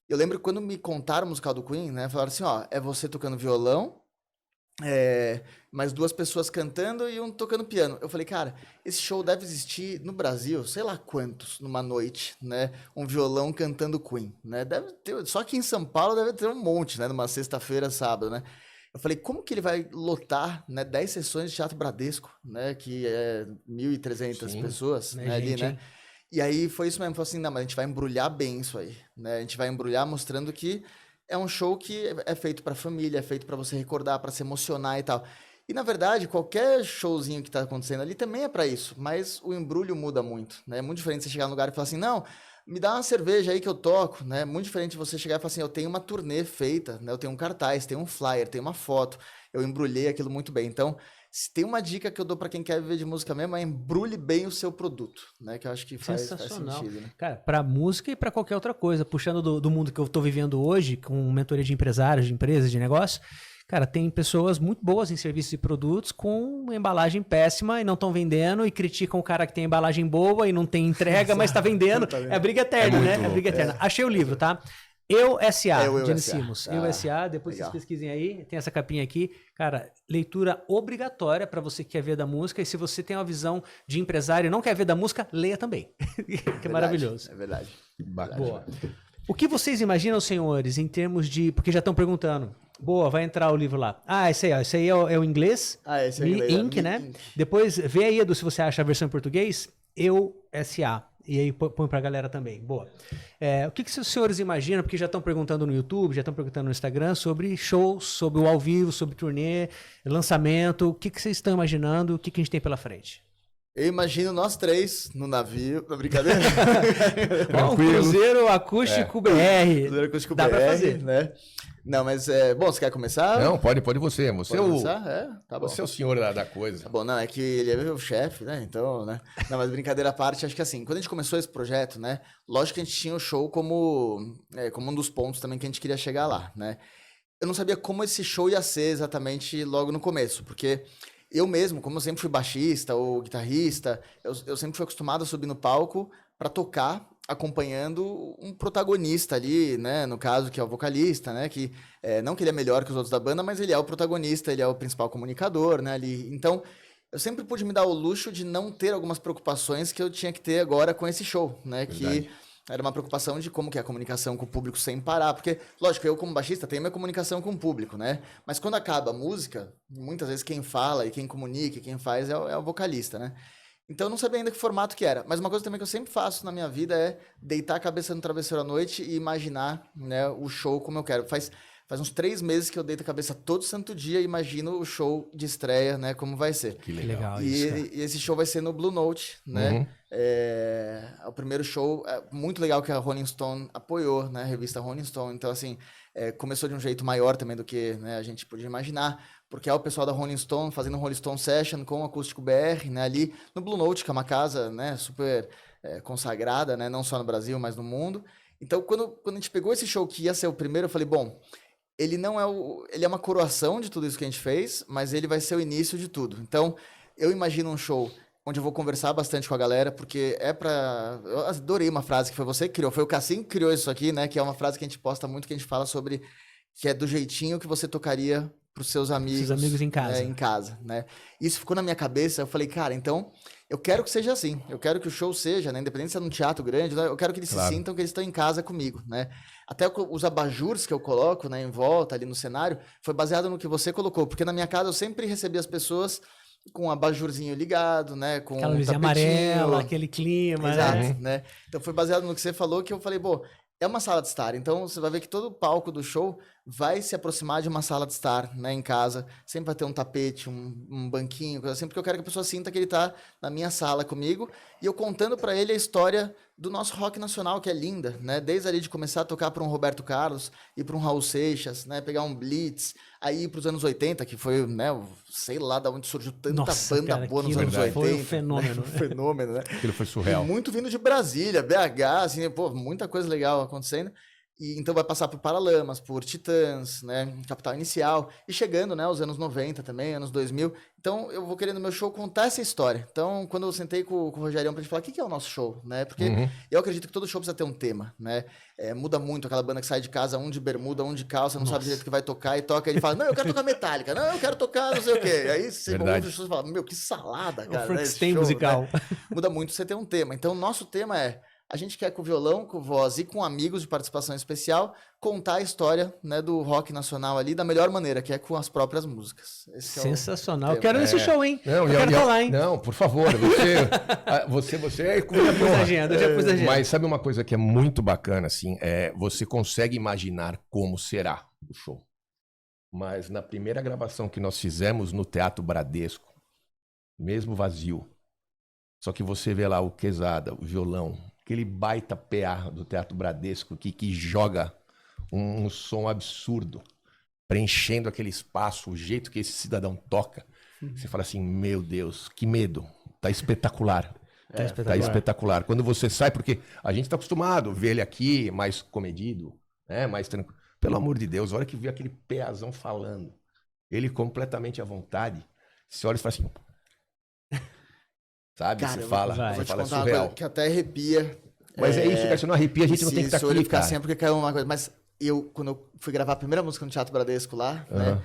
Eu lembro que quando me contaram o musical do Queen, né? Falaram assim, ó, é você tocando violão, mais duas pessoas cantando e um tocando piano. Eu falei, cara, esse show deve existir no Brasil, sei lá quantos, numa noite, né? Um violão cantando Queen, né? Deve ter, só que em São Paulo deve ter um monte, né? Numa sexta-feira, sábado, né? Eu falei, como que ele vai lotar, né, 10 sessões de Teatro Bradesco, né? Que é 1.300 pessoas, né, ali, né? E aí foi isso mesmo, falou assim, não, mas a gente vai embrulhar bem isso aí, né? A gente vai embrulhar mostrando que é um show que é feito pra família, é feito pra você recordar, pra se emocionar e tal. E, na verdade, qualquer showzinho que tá acontecendo ali também é pra isso, mas o embrulho muda muito, né? É muito diferente você chegar no lugar e falar assim, não, me dá uma cerveja aí que eu toco, né? É muito diferente você chegar e falar assim, eu tenho uma turnê feita, né? Eu tenho um cartaz, tenho um flyer, tenho uma foto, eu embrulhei aquilo muito bem. Então, se tem uma dica que eu dou pra quem quer viver de música mesmo, é embrulhe bem o seu produto, né? Que eu acho que faz sentido, né? Cara, pra música e pra qualquer outra coisa, puxando do mundo que eu tô vivendo hoje, com mentoria de empresários, de empresas, de negócio, cara, tem pessoas muito boas em serviços e produtos com embalagem péssima e não estão vendendo e criticam o cara que tem embalagem boa e não tem entrega, mas tá vendendo. É briga eterna, né? É briga eterna. Achei o livro, tá? Eu S.A., Gene Simmons. Eu S.A., depois legal. Vocês pesquisem aí, tem essa capinha aqui. Cara, leitura obrigatória para você que quer ver da música. E se você tem uma visão de empresário e não quer ver da música, leia também. Que é maravilhoso. É verdade. Boa. O que vocês imaginam, senhores, em termos de... Porque já estão perguntando. Boa, vai entrar o livro lá. Ah, esse aí, ó. Esse aí é o inglês. Ah, esse é o inglês. Inc, né? Inc. Depois, vê aí, Edu, se você acha a versão em português. Eu S.A. E aí põe pra galera também. Boa. O que os senhores imaginam? Porque já estão perguntando no YouTube, já estão perguntando no Instagram sobre shows, sobre o ao vivo, sobre turnê, lançamento. O que vocês estão imaginando? O que a gente tem pela frente? Eu imagino nós três no navio. Na brincadeira? Um cruzeiro acústico BR. Cruzeiro acústico Dá BR, pra fazer. Né? Não, mas bom, você quer começar? Não, pode você. Você pode começar? Tá bom. Você é o senhor da coisa. Tá bom, não, é que ele é o chefe, né? Então, né? Não, mas brincadeira à parte, acho que assim, quando a gente começou esse projeto, né? Lógico que a gente tinha o show como um dos pontos também que a gente queria chegar lá, né? Eu não sabia como esse show ia ser exatamente logo no começo, porque eu mesmo, como eu sempre fui baixista ou guitarrista, eu sempre fui acostumado a subir no palco para tocar acompanhando um protagonista ali, né, no caso, que é o vocalista, né, que não que ele é melhor que os outros da banda, mas ele é o protagonista, ele é o principal comunicador, né, ali. Então, eu sempre pude me dar o luxo de não ter algumas preocupações que eu tinha que ter agora com esse show, né, verdade. Que era uma preocupação de como que é a comunicação com o público sem parar, porque, lógico, eu como baixista tenho minha comunicação com o público, né, mas quando acaba a música, muitas vezes quem fala e quem comunica e quem faz é o vocalista, né. Então eu não sabia ainda que formato que era. Mas uma coisa também que eu sempre faço na minha vida é deitar a cabeça no travesseiro à noite e imaginar, né, o show como eu quero. Faz uns 3 meses que eu deito a cabeça todo santo dia e imagino o show de estreia, né, como vai ser. Que legal. E, isso, cara. e esse show vai ser no Blue Note, né? Uhum. É o primeiro show, muito legal que a Rolling Stone apoiou, né? A revista Rolling Stone. Então, assim, começou de um jeito maior também do que, né, a gente podia imaginar, porque é o pessoal da Rolling Stone fazendo um Rolling Stone Session com o Acústico BR, né? Ali no Blue Note, que é uma casa, né, super consagrada, né? Não só no Brasil, mas no mundo. Então, quando a gente pegou esse show que ia ser o primeiro, eu falei, bom, ele não é ele é uma coroação de tudo isso que a gente fez, mas ele vai ser o início de tudo. Então, eu imagino um show onde eu vou conversar bastante com a galera, porque eu adorei uma frase que foi você que criou, foi o Cassim que criou isso aqui, né? Que é uma frase que a gente posta muito, que a gente fala sobre, que é do jeitinho que você tocaria pros seus amigos. Seus amigos em casa. Em casa, né? Isso ficou na minha cabeça, eu falei, cara, então, eu quero que seja assim. Eu quero que o show seja, né? Independente se é num teatro grande, né? Eu quero que eles se sintam que eles estão em casa comigo, né? Até os abajures que eu coloco, né, em volta ali no cenário, foi baseado no que você colocou. Porque na minha casa eu sempre recebi as pessoas com um abajurzinho ligado, né? Com aquela um luzinha tapetinho. amarela, aquele clima, Exato, né? né? Então foi baseado no que você falou que eu falei, pô, é uma sala de estar. Então você vai ver que todo o palco do show vai se aproximar de uma sala de estar, né, em casa. Sempre vai ter um tapete, um banquinho, coisa assim, porque eu quero que a pessoa sinta que ele tá na minha sala comigo e eu contando para ele a história do nosso rock nacional, que é linda, né? Desde ali de começar a tocar para um Roberto Carlos e para um Raul Seixas, né? Pegar um Blitz, aí ir para os anos 80, que foi, né, sei lá de onde surgiu tanta Nossa, banda cara, boa nos aquilo anos 80. foi um fenômeno. Né? Um fenômeno, né? Aquilo foi surreal. E muito vindo de Brasília, BH, assim, pô, muita coisa legal acontecendo. E então vai passar por Paralamas, por Titãs, né, Capital Inicial, e chegando, né, os anos 90 também, anos 2000. Então eu vou querer no meu show contar essa história. Então quando eu sentei com o Rogerião pra gente falar, o que é o nosso show, né? Porque eu acredito que todo show precisa ter um tema, né? Muda muito aquela banda que sai de casa, um de bermuda, um de calça, não sabe direito o que vai tocar e toca, ele fala, não, eu quero tocar Metallica, não, eu quero tocar não sei o quê. E aí você ouve as pessoas e fala, meu, que salada, cara. O Frankenstein né? Show, musical. Né? Muda muito você ter um tema. Então o nosso tema é a gente quer com violão, com voz e com amigos de participação especial contar a história, né, do rock nacional ali da melhor maneira, que é com as próprias músicas. Esse sensacional. É Eu quero nesse show, hein? Não, eu quero estar lá, hein? Não, por favor. Você é... Eu já pus a agenda. Mas sabe uma coisa que é muito bacana, assim? Você consegue imaginar como será o show. Mas na primeira gravação que nós fizemos no Teatro Bradesco, mesmo vazio, só que você vê lá o Quezada, o violão, aquele baita PA do Teatro Bradesco que joga um som absurdo, preenchendo aquele espaço, o jeito que esse cidadão toca. Você fala assim, meu Deus, que medo. Tá espetacular. Tá espetacular. Quando você sai, porque a gente tá acostumado a ver ele aqui mais comedido, né? Mais tranquilo. Pelo amor de Deus, a hora que vê aquele PAzão falando, ele completamente à vontade, você olha e fala assim... Sabe? Cara, você fala surreal. Que até arrepia. Mas é isso, cara. Se não arrepia, a gente não tem que estar aqui, ficar cara. sempre porque caiu uma coisa. Mas quando eu fui gravar a primeira música no Teatro Bradesco lá, né?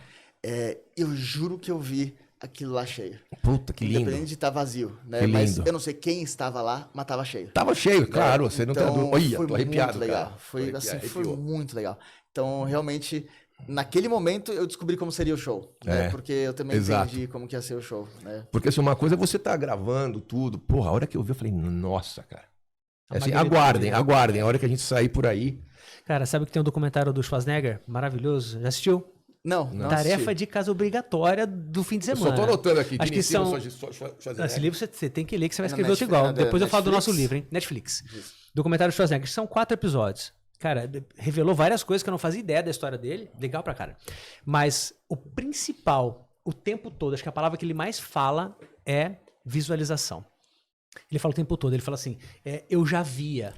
Eu juro que eu vi aquilo lá cheio. Puta, que lindo. Independente de estar vazio, né? Que mas lindo. eu não sei quem estava lá, mas estava cheio. Tava cheio, claro. Você não tá... Olha, foi tô arrepiado, muito legal. cara. Foi, assim, foi muito legal. Então, realmente... Naquele momento eu descobri como seria o show, né? Porque eu também entendi como que ia ser o show, né? Porque assim, uma coisa é você tá gravando tudo, porra, a hora que eu vi eu falei, nossa, cara. Assim, aguardem, a hora que a gente sair por aí. Cara, sabe que tem um documentário do Schwarzenegger maravilhoso? Já assistiu? Não. Tarefa de casa obrigatória do fim de semana. Eu só tô anotando aqui. Acho que são... Esse livro você tem que ler, que você vai escrever outro igual. Depois eu falo do nosso livro, hein? Netflix. Documentário do Schwarzenegger. São 4 episódios. Cara, revelou várias coisas que eu não fazia ideia da história dele. Legal pra cara. Mas o principal, o tempo todo, acho que a palavra que ele mais fala é visualização. Ele fala o tempo todo, ele fala assim, eu já via,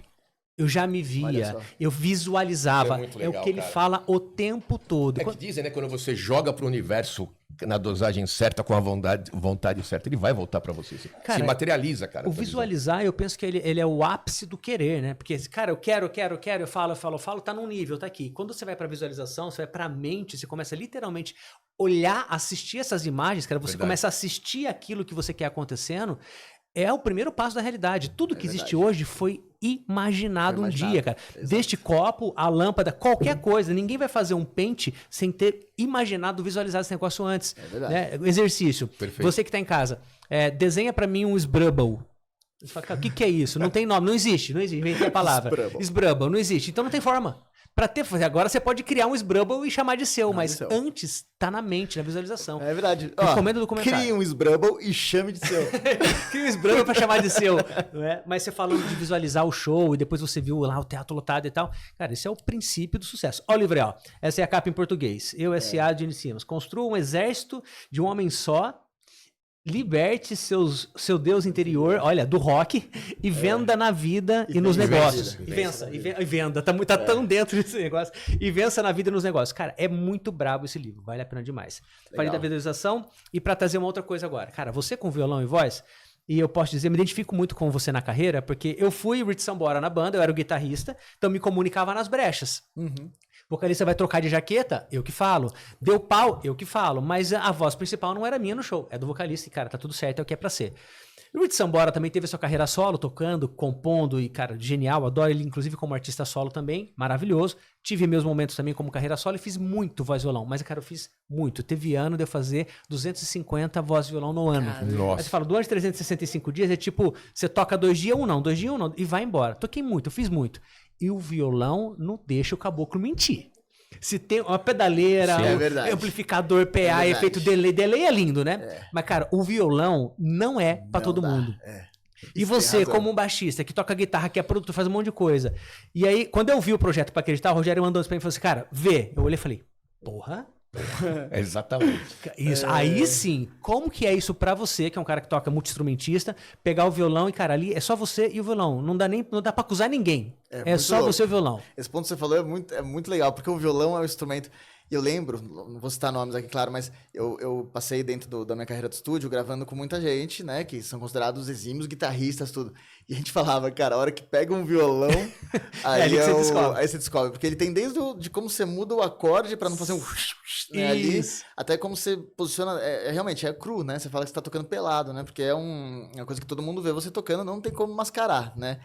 eu já me via, eu visualizava. É o que ele fala o tempo todo. É que dizem, né, quando você joga pro universo na dosagem certa, com a vontade certa, ele vai voltar pra você. Cara, se materializa, cara. O visualizar, eu penso que ele é o ápice do querer, né? Porque, cara, eu quero, eu falo, tá num nível, tá aqui. Quando você vai pra visualização, você vai pra mente, você começa literalmente olhar, assistir essas imagens, cara, você começa a assistir aquilo que você quer acontecendo. é o primeiro passo da realidade. Tudo que existe verdade. hoje foi imaginado um dia, cara. Exato. Deste copo, a lâmpada, qualquer coisa. Ninguém vai fazer um pente sem ter imaginado, visualizado esse negócio antes. É verdade. Né? Exercício. Perfeito. Você que tá em casa, desenha pra mim um Scrabble. Você fala, cara, o que é isso? Não tem nome, não existe, inventei a palavra. Scrabble, não existe. Então não tem forma. Pra ter, agora você pode criar um Scrabble e chamar de seu, mas antes tá na mente, na visualização. É verdade. Recomendo do comentário. Crie um Scrabble e chame de seu. Cria um Scrabble pra chamar de seu. Não é? Mas você falando de visualizar o show e depois você viu lá o teatro lotado e tal. Cara, esse é o princípio do sucesso. Ó o livro aí, ó. Essa é a capa em português. Eu, S.A. de Simas. Construa um exército de um homem só. Liberte seu Deus interior, olha, do rock, e venda na vida e nos negócios. E vença, e venda, tá tão dentro desse negócio. E vença na vida e nos negócios. Cara, é muito brabo esse livro, vale a pena demais. Falei da visualização, e pra trazer uma outra coisa agora. Cara, você com violão e voz, e eu posso dizer, me identifico muito com você na carreira, porque eu fui Rich Sambora na banda, eu era o guitarrista, então me comunicava nas brechas. Vocalista vai trocar de jaqueta, eu que falo. Deu pau, eu que falo. Mas a voz principal não era minha no show, é do vocalista. E, cara, tá tudo certo, é o que é pra ser. O Rich Sambora também teve sua carreira solo, tocando, compondo. E, cara, genial, adoro ele, inclusive, como artista solo também. Maravilhoso. Tive meus momentos também como carreira solo e fiz muito voz e violão. Mas, cara, eu fiz muito. Teve ano de eu fazer 250 voz e violão no ano. Nossa. Aí você fala, do ano de 365 dias, é tipo, você toca 2 dias, 2 dias, e vai embora. Toquei muito, eu fiz muito. E o violão não deixa o caboclo mentir. Se tem uma pedaleira, amplificador, PA, efeito delay é lindo, né? Mas, cara, o violão não é pra todo mundo. E você, como um baixista, que toca guitarra, que é produtor, faz um monte de coisa. E aí, quando eu vi o projeto pra acreditar, o Rogério mandou isso pra mim e falou assim, cara, vê. Eu olhei e falei, porra... Exatamente. Isso. Aí sim, como que é isso pra você, que é um cara que toca multi-instrumentista, pegar o violão e, cara, ali é só você e o violão. Não dá pra acusar ninguém. É só louco. você e o violão. Esse ponto que você falou é muito legal, porque o violão é um instrumento... E eu lembro, não vou citar nomes aqui, claro, mas eu passei dentro da minha carreira de estúdio gravando com muita gente, né? Que são considerados exímios guitarristas, tudo. E a gente falava, cara, a hora que pega um violão, aí você descobre. Porque ele tem desde de como você muda o acorde pra não fazer um... Né, ali, até como você posiciona... Realmente, é cru, né? Você fala que você tá tocando pelado, né? Porque é uma coisa que todo mundo vê você tocando, não tem como mascarar, né?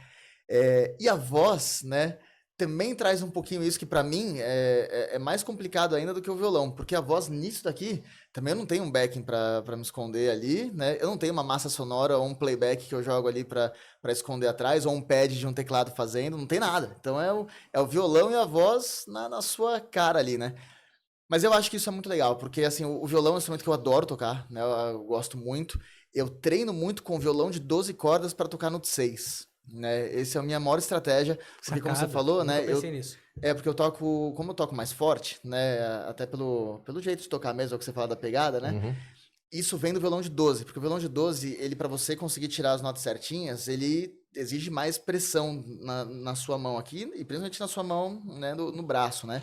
E a voz, né? Também traz um pouquinho isso que pra mim é mais complicado ainda do que o violão, porque a voz nisso daqui, também eu não tenho um backing pra me esconder ali, né? Eu não tenho uma massa sonora ou um playback que eu jogo ali pra esconder atrás, ou um pad de um teclado fazendo, não tem nada. Então é o violão e a voz na sua cara ali, né? Mas eu acho que isso é muito legal, porque assim, o violão é um instrumento que eu adoro tocar, né? Eu gosto muito. Eu treino muito com violão de 12 cordas pra tocar no de 6. Né? Essa é a minha maior estratégia, porque como você falou, né? Porque eu toco, como eu toco mais forte, né? Até pelo jeito de tocar mesmo, é o que você fala da pegada, né? Isso vem do violão de 12, porque o violão de 12, ele para você conseguir tirar as notas certinhas, ele exige mais pressão na sua mão aqui, e principalmente na sua mão, né? No braço, né?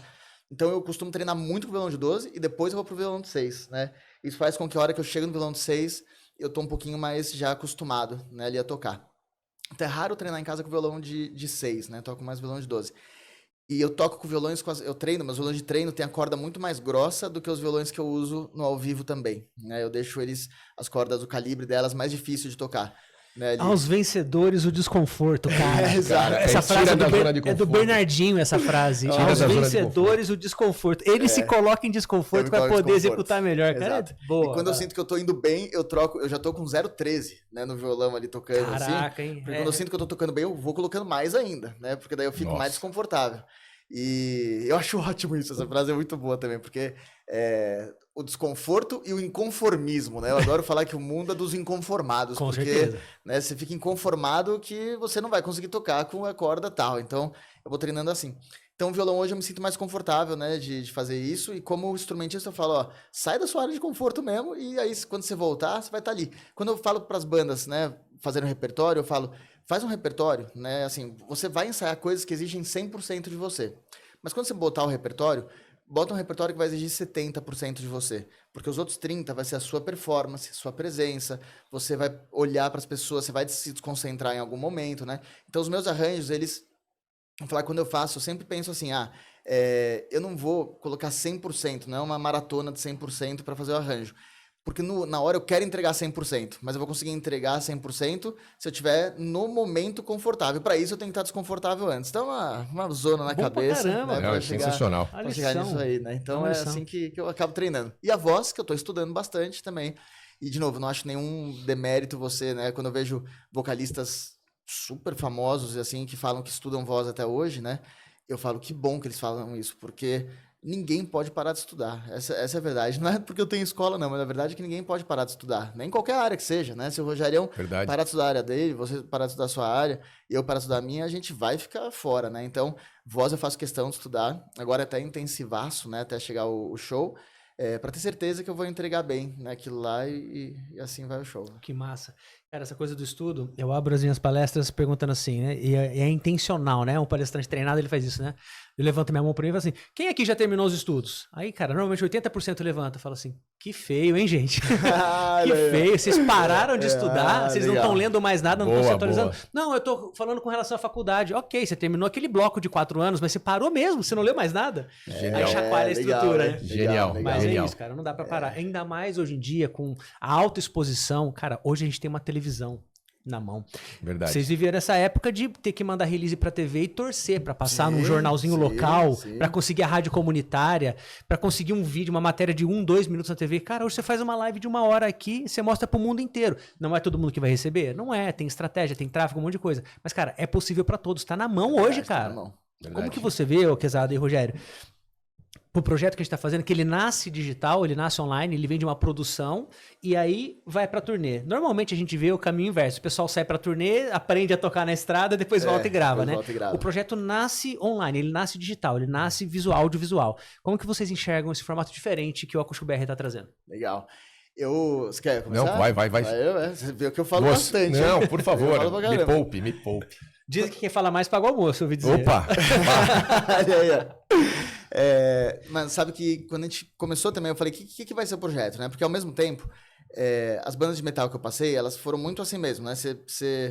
Então eu costumo treinar muito com o violão de 12 e depois eu vou pro violão de 6, né? Isso faz com que a hora que eu chego no violão de 6, eu tô um pouquinho mais já acostumado, né, ali a tocar. Então é raro treinar em casa com violão de 6, né? Toco mais violão de 12. E eu toco com violões, eu treino, mas violões de treino tem a corda muito mais grossa do que os violões que eu uso no ao vivo também, né? Eu deixo as cordas, o calibre delas mais difícil de tocar. Né, aos vencedores o desconforto, cara. Essa frase é do Bernardinho, essa frase. Aos vencedores o desconforto. Ele se coloca em desconforto para poder executar melhor, cara. Boa, e quando eu sinto que eu tô indo bem, eu já tô com 0,13, né, no violão ali tocando. Caraca, assim. Porque quando eu sinto que eu tô tocando bem, eu vou colocando mais ainda, né? Porque daí eu fico mais desconfortável. E eu acho ótimo isso, essa frase é muito boa também, porque o desconforto e o inconformismo, né? Eu adoro falar que o mundo é dos inconformados, com porque certeza. Né, você fica inconformado que você não vai conseguir tocar com a corda tal, então eu vou treinando assim. Então o violão hoje eu me sinto mais confortável, né, de fazer isso, e como instrumentista eu falo, ó, sai da sua área de conforto mesmo, e aí quando você voltar, você vai estar ali. Quando eu falo para as bandas, né, fazendo um repertório, eu falo, faz um repertório, né, assim, você vai ensaiar coisas que exigem 100% de você. Mas quando você botar o repertório, bota um repertório que vai exigir 70% de você, porque os outros 30% vai ser a sua performance, sua presença, você vai olhar para as pessoas, você vai se desconcentrar em algum momento, né? Então os meus arranjos, eles, vou falar, quando eu faço, eu sempre penso assim, eu não vou colocar 100%, não é uma maratona de 100% para fazer o arranjo, porque na hora eu quero entregar 100%, mas eu vou conseguir entregar 100% se eu estiver no momento confortável. Para isso eu tenho que estar desconfortável antes. Então, uma zona na Bom pra cabeça. caramba, né, Não, é sensacional. A pra chegar lição. nisso aí, né? Então A é lição. assim que eu acabo treinando. E a voz, que eu tô estudando bastante também. E, de novo, não acho nenhum demérito você, né? Quando eu vejo vocalistas super famosos, assim, que falam que estudam voz até hoje, né? Eu falo que bom que eles falam isso, porque ninguém pode parar de estudar. Essa é a verdade. Não é porque eu tenho escola, não, mas a verdade é que ninguém pode parar de estudar. Nem em qualquer área que seja, né? Se o Rogerião Verdade. parar de estudar a área dele, você parar de estudar a sua área, e eu parar de estudar a minha, a gente vai ficar fora, né? Então, voz eu faço questão de estudar. Agora é até intensivaço, né? Até chegar o show. Para ter certeza que eu vou entregar bem, né, aquilo lá e assim vai o show. Que massa. Cara, essa coisa do estudo, eu abro as minhas palestras perguntando assim, né? E é intencional, né? Um palestrante treinado, ele faz isso, né? Eu levanto minha mão pra mim e falo assim, quem aqui já terminou os estudos? Aí, cara, normalmente 80% levanta. Fala assim, que feio, hein, gente? Que feio. Vocês pararam de estudar, vocês não estão lendo mais nada, não estão se atualizando. Não, eu tô falando com relação à faculdade. Ok, você terminou aquele bloco de 4 anos, mas você parou mesmo, você não leu mais nada. Genial. Aí chacoalha a estrutura, né? Genial. Mas Genial. é isso, cara, não dá pra parar. Ainda mais hoje em dia, com a alta exposição. Cara, hoje a gente tem uma televisão na mão. Verdade. Vocês viveram essa época de ter que mandar release pra TV e torcer pra passar num jornalzinho sim, local, sim. pra conseguir a rádio comunitária, pra conseguir um vídeo, uma matéria de 1, 2 minutos na TV. Cara, hoje você faz uma live de 1 hora aqui, você mostra pro mundo inteiro. Não é todo mundo que vai receber? Não é, tem estratégia, tem tráfego, um monte de coisa. Mas, cara, é possível pra todos. Tá na mão hoje, Tá cara. na mão. Como Verdade. que você vê, Quezada e Rogério, pro projeto que a gente tá fazendo, que ele nasce digital, ele nasce online, ele vem de uma produção e aí vai pra turnê. Normalmente a gente vê o caminho inverso. O pessoal sai pra turnê, aprende a tocar na estrada, depois volta e grava, depois né? volta e grava. O projeto nasce online, ele nasce digital, ele nasce visual, audiovisual. Como que vocês enxergam esse formato diferente que o Acústico BR tá trazendo? Legal. Você quer começar? Não, vai. Você viu que eu falo Você- bastante. Não, hein? por Eu favor, falo pra caramba. me poupe. Dizem que quem fala mais paga o almoço, eu ouvi dizer. Opa! Olha aí, ó. Mas sabe que quando a gente começou também, eu falei, o que vai ser o projeto, né? Porque ao mesmo tempo, as bandas de metal que eu passei, elas foram muito assim mesmo, né?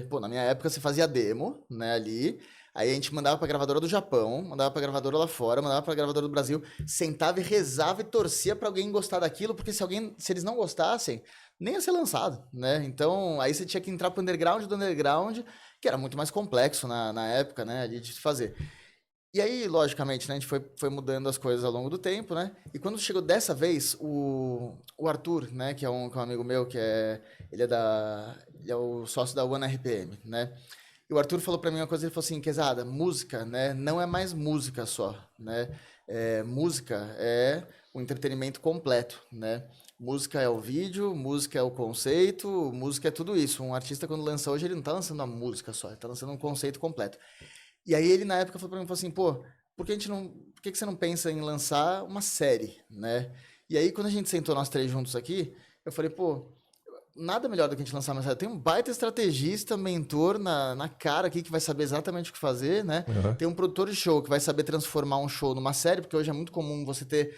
Pô, na minha época você fazia demo, né, ali, aí a gente mandava pra gravadora do Japão, mandava pra gravadora lá fora, mandava pra gravadora do Brasil, sentava e rezava e torcia pra alguém gostar daquilo, porque se eles não gostassem, nem ia ser lançado, né? Então, aí você tinha que entrar pro underground do underground, que era muito mais complexo na época, né, ali de se fazer. E aí, logicamente, né, a gente foi mudando as coisas ao longo do tempo, né? E quando chegou dessa vez, o Arthur, né, que é um amigo meu, ele é o sócio da One RPM, né? E o Arthur falou pra mim uma coisa, ele falou assim, Quezada, música, né, não é mais música só, né? Música é o entretenimento completo, né? Música é o vídeo, música é o conceito, música é tudo isso. Um artista, quando lança hoje, ele não tá lançando uma música só, ele tá lançando um conceito completo. E aí ele, na época, falou pra mim, falou assim, pô, por que você não pensa em lançar uma série, né? E aí, quando a gente sentou nós três juntos aqui, eu falei, pô, nada melhor do que a gente lançar uma série. Tem um baita estrategista, mentor na cara aqui, que vai saber exatamente o que fazer, né? Uhum. Tem um produtor de show que vai saber transformar um show numa série, porque hoje é muito comum você ter,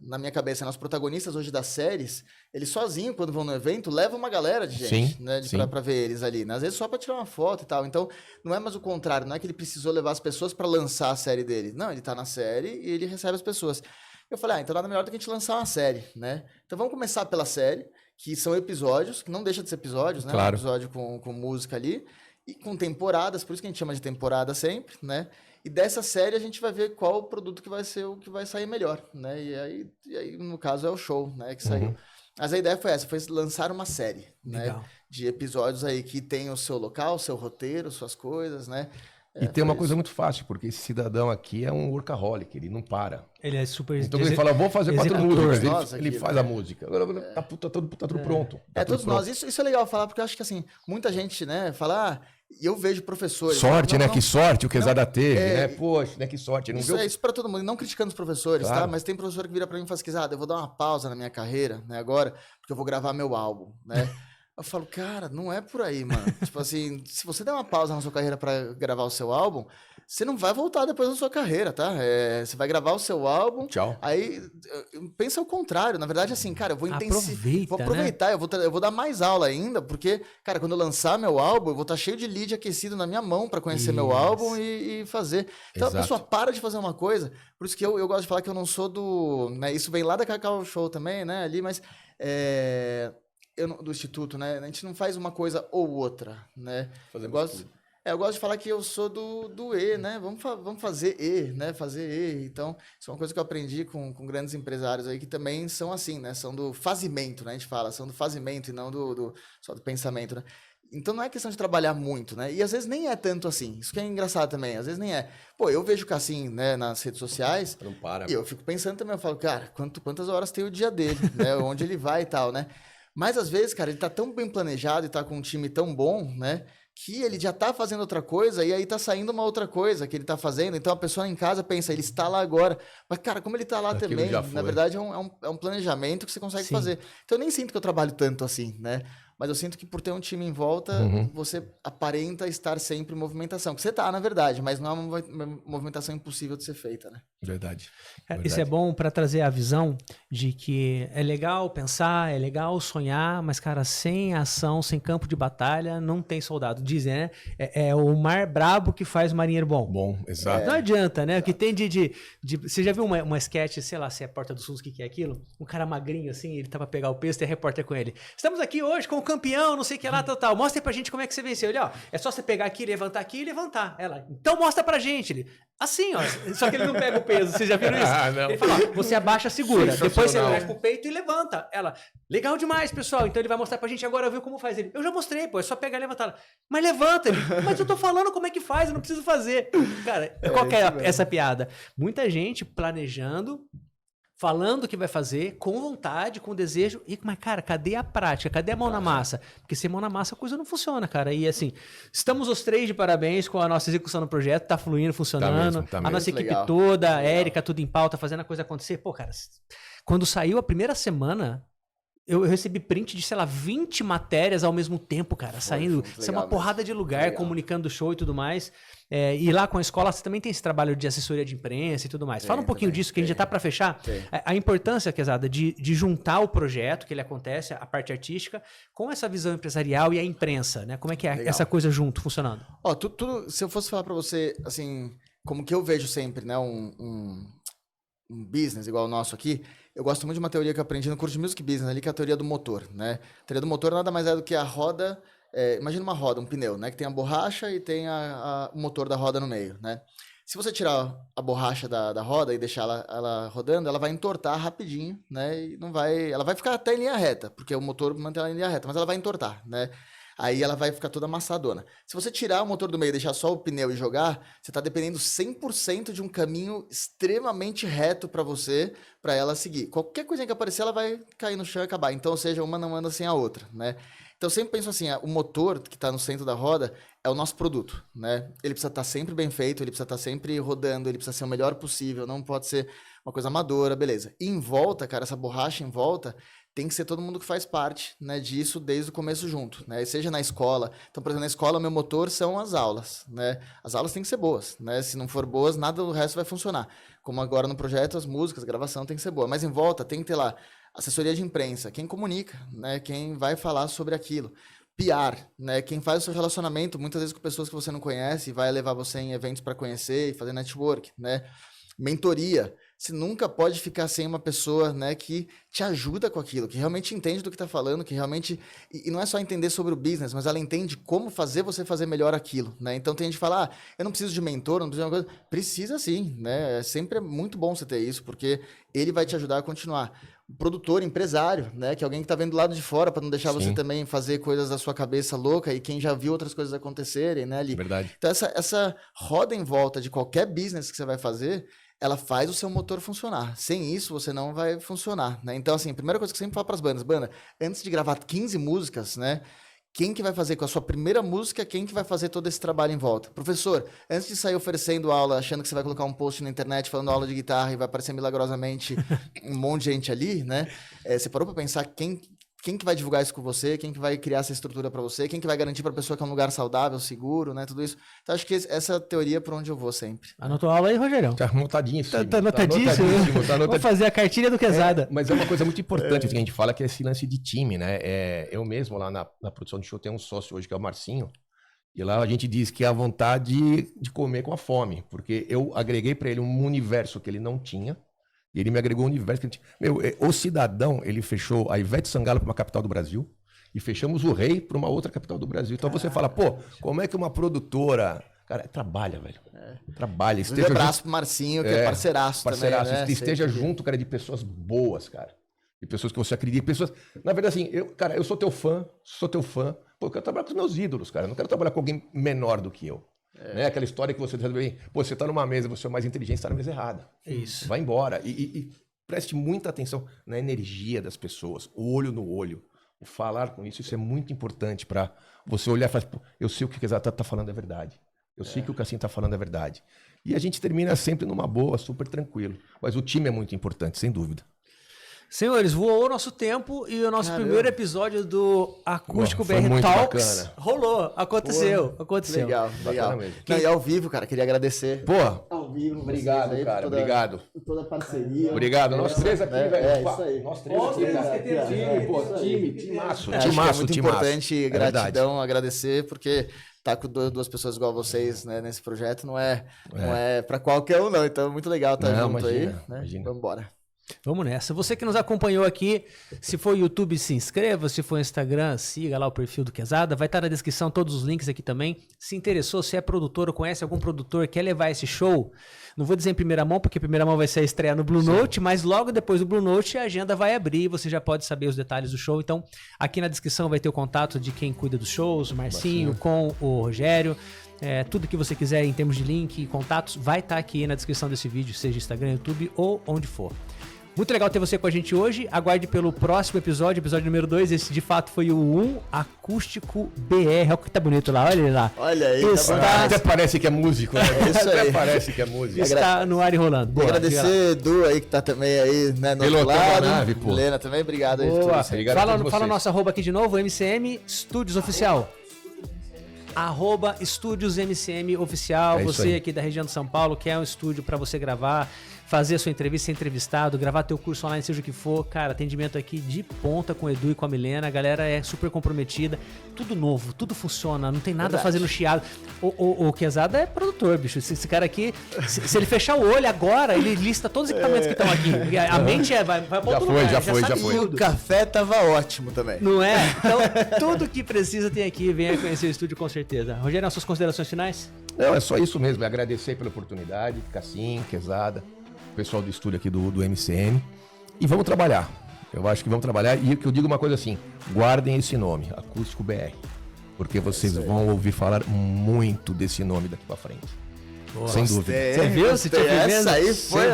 na minha cabeça, os protagonistas hoje das séries, eles sozinhos, quando vão no evento, levam uma galera de gente, Sim, né? sim. Pra ver eles ali, né? Às vezes só pra tirar uma foto e tal. Então, não é mais o contrário, não é que ele precisou levar as pessoas pra lançar a série dele. Não, ele tá na série e ele recebe as pessoas. Eu falei, então nada melhor do que a gente lançar uma série, né? Então vamos começar pela série, que são episódios, que não deixa de ser episódios, né? Claro. Um episódio com música ali, e com temporadas, por isso que a gente chama de temporada sempre, né? E dessa série a gente vai ver qual o produto que vai ser o que vai sair melhor, né? E aí no caso, é o show, né? Que saiu. Uhum. Mas a ideia foi essa, foi lançar uma série, Legal. né? De episódios aí que tem o seu local, o seu roteiro, suas coisas, né? E tem uma foi coisa isso. muito fácil, porque esse cidadão aqui é um workaholic, ele não para. Ele é super... Então ele fala, vou fazer 4 executor. músicas, Nós ele aqui, faz né? a música. Agora tá tudo pronto. Tá tudo Todos pronto. nós. Isso é legal falar, porque eu acho que assim, muita gente, né, fala, e eu vejo professores. Sorte, não, né? não, Que sorte o Quezada teve, é, né? Poxa, né? Que sorte. Não Isso viu? é isso pra todo mundo, e não criticando os professores, Claro. tá? Mas tem professor que vira pra mim e fala assim, Quezada, eu vou dar uma pausa na minha carreira, né, agora, porque eu vou gravar meu álbum, né? Eu falo, cara, não é por aí, mano. Tipo assim, se você der uma pausa na sua carreira pra gravar o seu álbum, você não vai voltar depois na sua carreira, tá? Você vai gravar o seu álbum, Tchau. aí pensa ao contrário. Na verdade, assim, cara, eu vou Aproveita, vou aproveitar, eu vou dar mais aula ainda, porque, cara, quando eu lançar meu álbum, eu vou estar cheio de lead aquecido na minha mão pra conhecer meu Isso. álbum e fazer. Então Exato. a pessoa para de fazer uma coisa, por isso que eu gosto de falar que eu não sou do... Né, isso vem lá da Cacau Show também, né, ali, mas do Instituto, né? A gente não faz uma coisa ou outra, né? Fazemos tudo. Eu gosto de falar que eu sou do E, né? Vamos fazer E, né? Fazer E. Então, isso é uma coisa que eu aprendi com grandes empresários aí que também são assim, né? São do fazimento, né? A gente fala, são do fazimento e não só do pensamento, né? Então não é questão de trabalhar muito, né? E às vezes nem é tanto assim. Isso que é engraçado também. Às vezes nem é. Pô, eu vejo o Cassim, né, nas redes sociais. Não para. E eu fico pensando também, eu falo, cara, quantas horas tem o dia dele, né? Onde ele vai e tal, né? Mas às vezes, cara, ele tá tão bem planejado e tá com um time tão bom, né? Que ele já tá fazendo outra coisa e aí tá saindo uma outra coisa que ele tá fazendo. Então a pessoa em casa pensa, ele está lá agora. Mas, cara, como ele tá lá Aquilo também, já foi. na verdade é um planejamento que você consegue Sim. fazer. Então eu nem sinto que eu trabalho tanto assim, né? Mas eu sinto que por ter um time em volta, você aparenta estar sempre em movimentação. Que você tá, na verdade, mas não é uma movimentação impossível de ser feita, né? Verdade. Isso é bom para trazer a visão de que é legal pensar, é legal sonhar, mas, cara, sem ação, sem campo de batalha, não tem soldado. Dizem, né? É o mar brabo que faz o marinheiro bom. Bom, exato. Não adianta, né? O que tem de você já viu uma sketch, sei lá, se é Porta dos Fundos, o que é aquilo? Um cara magrinho assim, ele tá pra pegar o peso, tem repórter com ele. Estamos aqui hoje com o campeão, não sei o que lá, tal. Mostra aí pra gente como é que você venceu. Ele, ó, é só você pegar aqui, levantar aqui e levantar. Ela, então mostra pra gente. Ele, assim, ó. Só que ele não pega o peso, vocês já viram isso? Não. Ele fala, ó, você abaixa, segura. Depois você Sensacional. leva pro peito e levanta. Ela, legal demais, pessoal. Então ele vai mostrar pra gente agora, viu como faz ele. Eu já mostrei, pô, é só pegar e levantar. Mas levanta ele. Mas eu tô falando como é que faz, eu não preciso fazer. Cara, qual que é essa piada? Muita gente planejando, falando que vai fazer, com vontade, com desejo, mas, cara, cadê a prática? Cadê a mão na massa? Porque sem mão na massa a coisa não funciona, cara. E assim, estamos os três de parabéns com a nossa execução no projeto, tá fluindo, funcionando. Tá a mesmo. nossa equipe Legal. toda, a Érica, tudo em pauta, fazendo a coisa acontecer. Pô, cara, quando saiu a primeira semana, eu recebi print de, sei lá, 20 matérias ao mesmo tempo, cara, saindo. muito Isso é uma legal porrada de lugar, Legal. comunicando o show e tudo mais. E lá com a escola você também tem esse trabalho de assessoria de imprensa e tudo mais. Fala um pouquinho também, disso, que a gente já tá para fechar. A importância, Quezada, de juntar o projeto, que ele acontece, a parte artística, com essa visão empresarial e a imprensa, né? Como é que é Legal. essa coisa junto, funcionando? Ó, tudo, se eu fosse falar pra você, assim, como que eu vejo sempre, né, um business igual o nosso aqui, eu gosto muito de uma teoria que eu aprendi no curso de Music Business ali, que é a teoria do motor, né? A teoria do motor nada mais é do que a roda, imagina uma roda, um pneu, né, que tem a borracha e tem o motor da roda no meio, né? Se você tirar a borracha da roda e deixar ela rodando, ela vai entortar rapidinho, né? E não vai, ela vai ficar até em linha reta, porque o motor mantém ela em linha reta, mas ela vai entortar, né? Aí ela vai ficar toda amassadona. Se você tirar o motor do meio e deixar só o pneu e jogar, você está dependendo 100% de um caminho extremamente reto para ela seguir. Qualquer coisa que aparecer, ela vai cair no chão e acabar. Então, ou seja, uma não anda sem a outra, né? Então, eu sempre penso assim, o motor que está no centro da roda é o nosso produto, né? Ele precisa estar sempre bem feito, ele precisa estar sempre rodando, ele precisa ser o melhor possível, não pode ser uma coisa amadora, beleza. E em volta, cara, essa borracha em volta tem que ser todo mundo que faz parte, né, disso desde o começo junto, né? Seja na escola. Então, por exemplo, na escola, o meu motor são as aulas, né? As aulas têm que ser boas, né? Se não for boas, nada do resto vai funcionar. Como agora no projeto, as músicas, a gravação tem que ser boa. Mas em volta tem que ter lá assessoria de imprensa, quem comunica, né? Quem vai falar sobre aquilo. PR, né? Quem faz o seu relacionamento, muitas vezes com pessoas que você não conhece, vai levar você em eventos para conhecer e fazer network, né? Mentoria. Você nunca pode ficar sem uma pessoa, né, que te ajuda com aquilo, que realmente entende do que está falando, que realmente... E não é só entender sobre o business, mas ela entende como fazer você fazer melhor aquilo, né? Então tem gente que fala, eu não preciso de mentor, não preciso de uma coisa. Precisa sim, né? Sempre é muito bom você ter isso, porque ele vai te ajudar a continuar. Produtor, empresário, né? Que é alguém que está vendo do lado de fora para não deixar você também fazer coisas da sua cabeça louca e quem já viu outras coisas acontecerem, né? Ali. Verdade. Então essa roda em volta de qualquer business que você vai fazer, ela faz o seu motor funcionar. Sem isso, você não vai funcionar, né? Então, assim, a primeira coisa que eu sempre falo para as bandas, banda, antes de gravar 15 músicas, né? Quem que vai fazer com a sua primeira música, quem que vai fazer todo esse trabalho em volta? Professor, antes de sair oferecendo aula, achando que você vai colocar um post na internet falando aula de guitarra e vai aparecer milagrosamente um monte de gente ali, né? Você parou para pensar quem que vai divulgar isso com você, quem que vai criar essa estrutura para você, quem que vai garantir para a pessoa que é um lugar saudável, seguro, né? Tudo isso. Então, acho que essa é a teoria por onde eu vou sempre. Anotou a aula aí, Rogério? Tá anotadíssimo. Tá anotadíssimo? Vou fazer a cartilha do Quezada. Mas é uma coisa muito importante que a gente fala, que é esse lance de time, né? Eu mesmo, lá na produção de show, tenho um sócio hoje, que é o Marcinho, e lá a gente diz que é a vontade de comer com a fome, porque eu agreguei para ele um universo que ele não tinha, E ele me agregou um universo. Que o Cidadão, ele fechou a Ivete Sangalo para uma capital do Brasil e fechamos o Rei para uma outra capital do Brasil. Então você fala, pô, como é que uma produtora... Cara, trabalha, velho. Trabalha. Um abraço pro Marcinho, que é parceiraço também, né? Esteja junto, cara, de pessoas boas, cara. De pessoas que você acredita. Pessoas... Na verdade, assim, eu sou teu fã. Pô, eu quero trabalhar com os meus ídolos, cara. Eu não quero trabalhar com alguém menor do que eu. Né? Aquela história que você bem, pô, você tá numa mesa, você é o mais inteligente, você tá na mesa errada. Isso. Vai embora. E preste muita atenção na energia das pessoas, o olho no olho. O falar com isso é muito importante para você olhar e falar, pô, eu sei o que o Quesada tá falando é verdade. Eu sei que o Cassim tá falando é verdade. E a gente termina sempre numa boa, super tranquilo. Mas o time é muito importante, sem dúvida. Senhores, voou o nosso tempo e o nosso primeiro episódio do Acústico BR Talks bacana. Rolou. Aconteceu. Legal. Não, e ao vivo, cara, queria agradecer. Pô, ao vivo, obrigado, aí, cara. Obrigado. Toda a parceria. Obrigado. Nós três aqui, velho. Isso aí. Nós três aqui, cara. Timaço. Acho que é muito importante, gratidão, agradecer, porque tá com duas pessoas igual vocês, né, nesse projeto não é para qualquer um, não. Então, muito legal estar junto imagina, aí. Né? Imagina. Vamos embora. Vamos nessa. Você que nos acompanhou aqui, se for YouTube, se inscreva. Se for Instagram, siga lá o perfil do Quesada. Vai estar na descrição todos os links aqui também. Se interessou, se é produtor ou conhece algum produtor, quer levar esse show, não vou dizer em primeira mão, porque primeira mão vai ser a estreia no Blue Note, mas logo depois do Blue Note a agenda vai abrir e você já pode saber os detalhes do show. Então, aqui na descrição vai ter o contato de quem cuida dos shows, o Marcinho, com o Rogério. Tudo que você quiser em termos de link e contatos vai estar aqui na descrição desse vídeo, seja Instagram, YouTube ou onde for. Muito legal ter você com a gente hoje. Aguarde pelo próximo episódio número 2. Esse de fato foi o 1 Acústico BR. Olha o que tá bonito lá, olha ele lá. Olha aí, até parece que é músico, né? Isso aí. Até parece que é músico. Está no ar e rolando. Boa, agradecer Edu aí que tá também aí, né, no outro lado. Helena também, obrigado aí. Boa. Fala o nosso arroba aqui de novo, MCM Estúdios Oficial. @ Estúdios MCM Oficial. Você aqui da região de São Paulo, quer um estúdio para você gravar, fazer a sua entrevista, ser entrevistado, gravar teu curso online, seja o que for. Cara, atendimento aqui de ponta com o Edu e com a Milena. A galera é super comprometida. Tudo novo, tudo funciona. Não tem nada fazendo chiado. O Quesada é produtor, bicho. Esse cara aqui, se ele fechar o olho agora, ele lista todos os equipamentos que estão aqui. A mente vai pra outro lugar. Já foi. E o café tava ótimo também. Não é? Então, tudo que precisa tem aqui. Venha conhecer o estúdio com certeza. Rogério, as suas considerações finais? Não, é só isso mesmo. É agradecer pela oportunidade. Cassim, Quesada, o pessoal do estúdio aqui do MCM. E vamos trabalhar. Eu acho que vamos trabalhar. E que eu digo uma coisa assim: guardem esse nome, Acústico BR. Porque vocês vão ouvir falar muito desse nome daqui pra frente. Boa, sem dúvida. Você viu? Você tinha essa aí foi.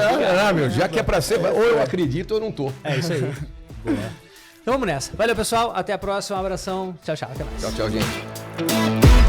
Meu, já que é pra ser, ou eu acredito ou eu não tô. É isso aí. Boa. Então vamos nessa. Valeu, pessoal. Até a próxima. Um abração. Tchau, tchau. Até mais. Tchau, gente.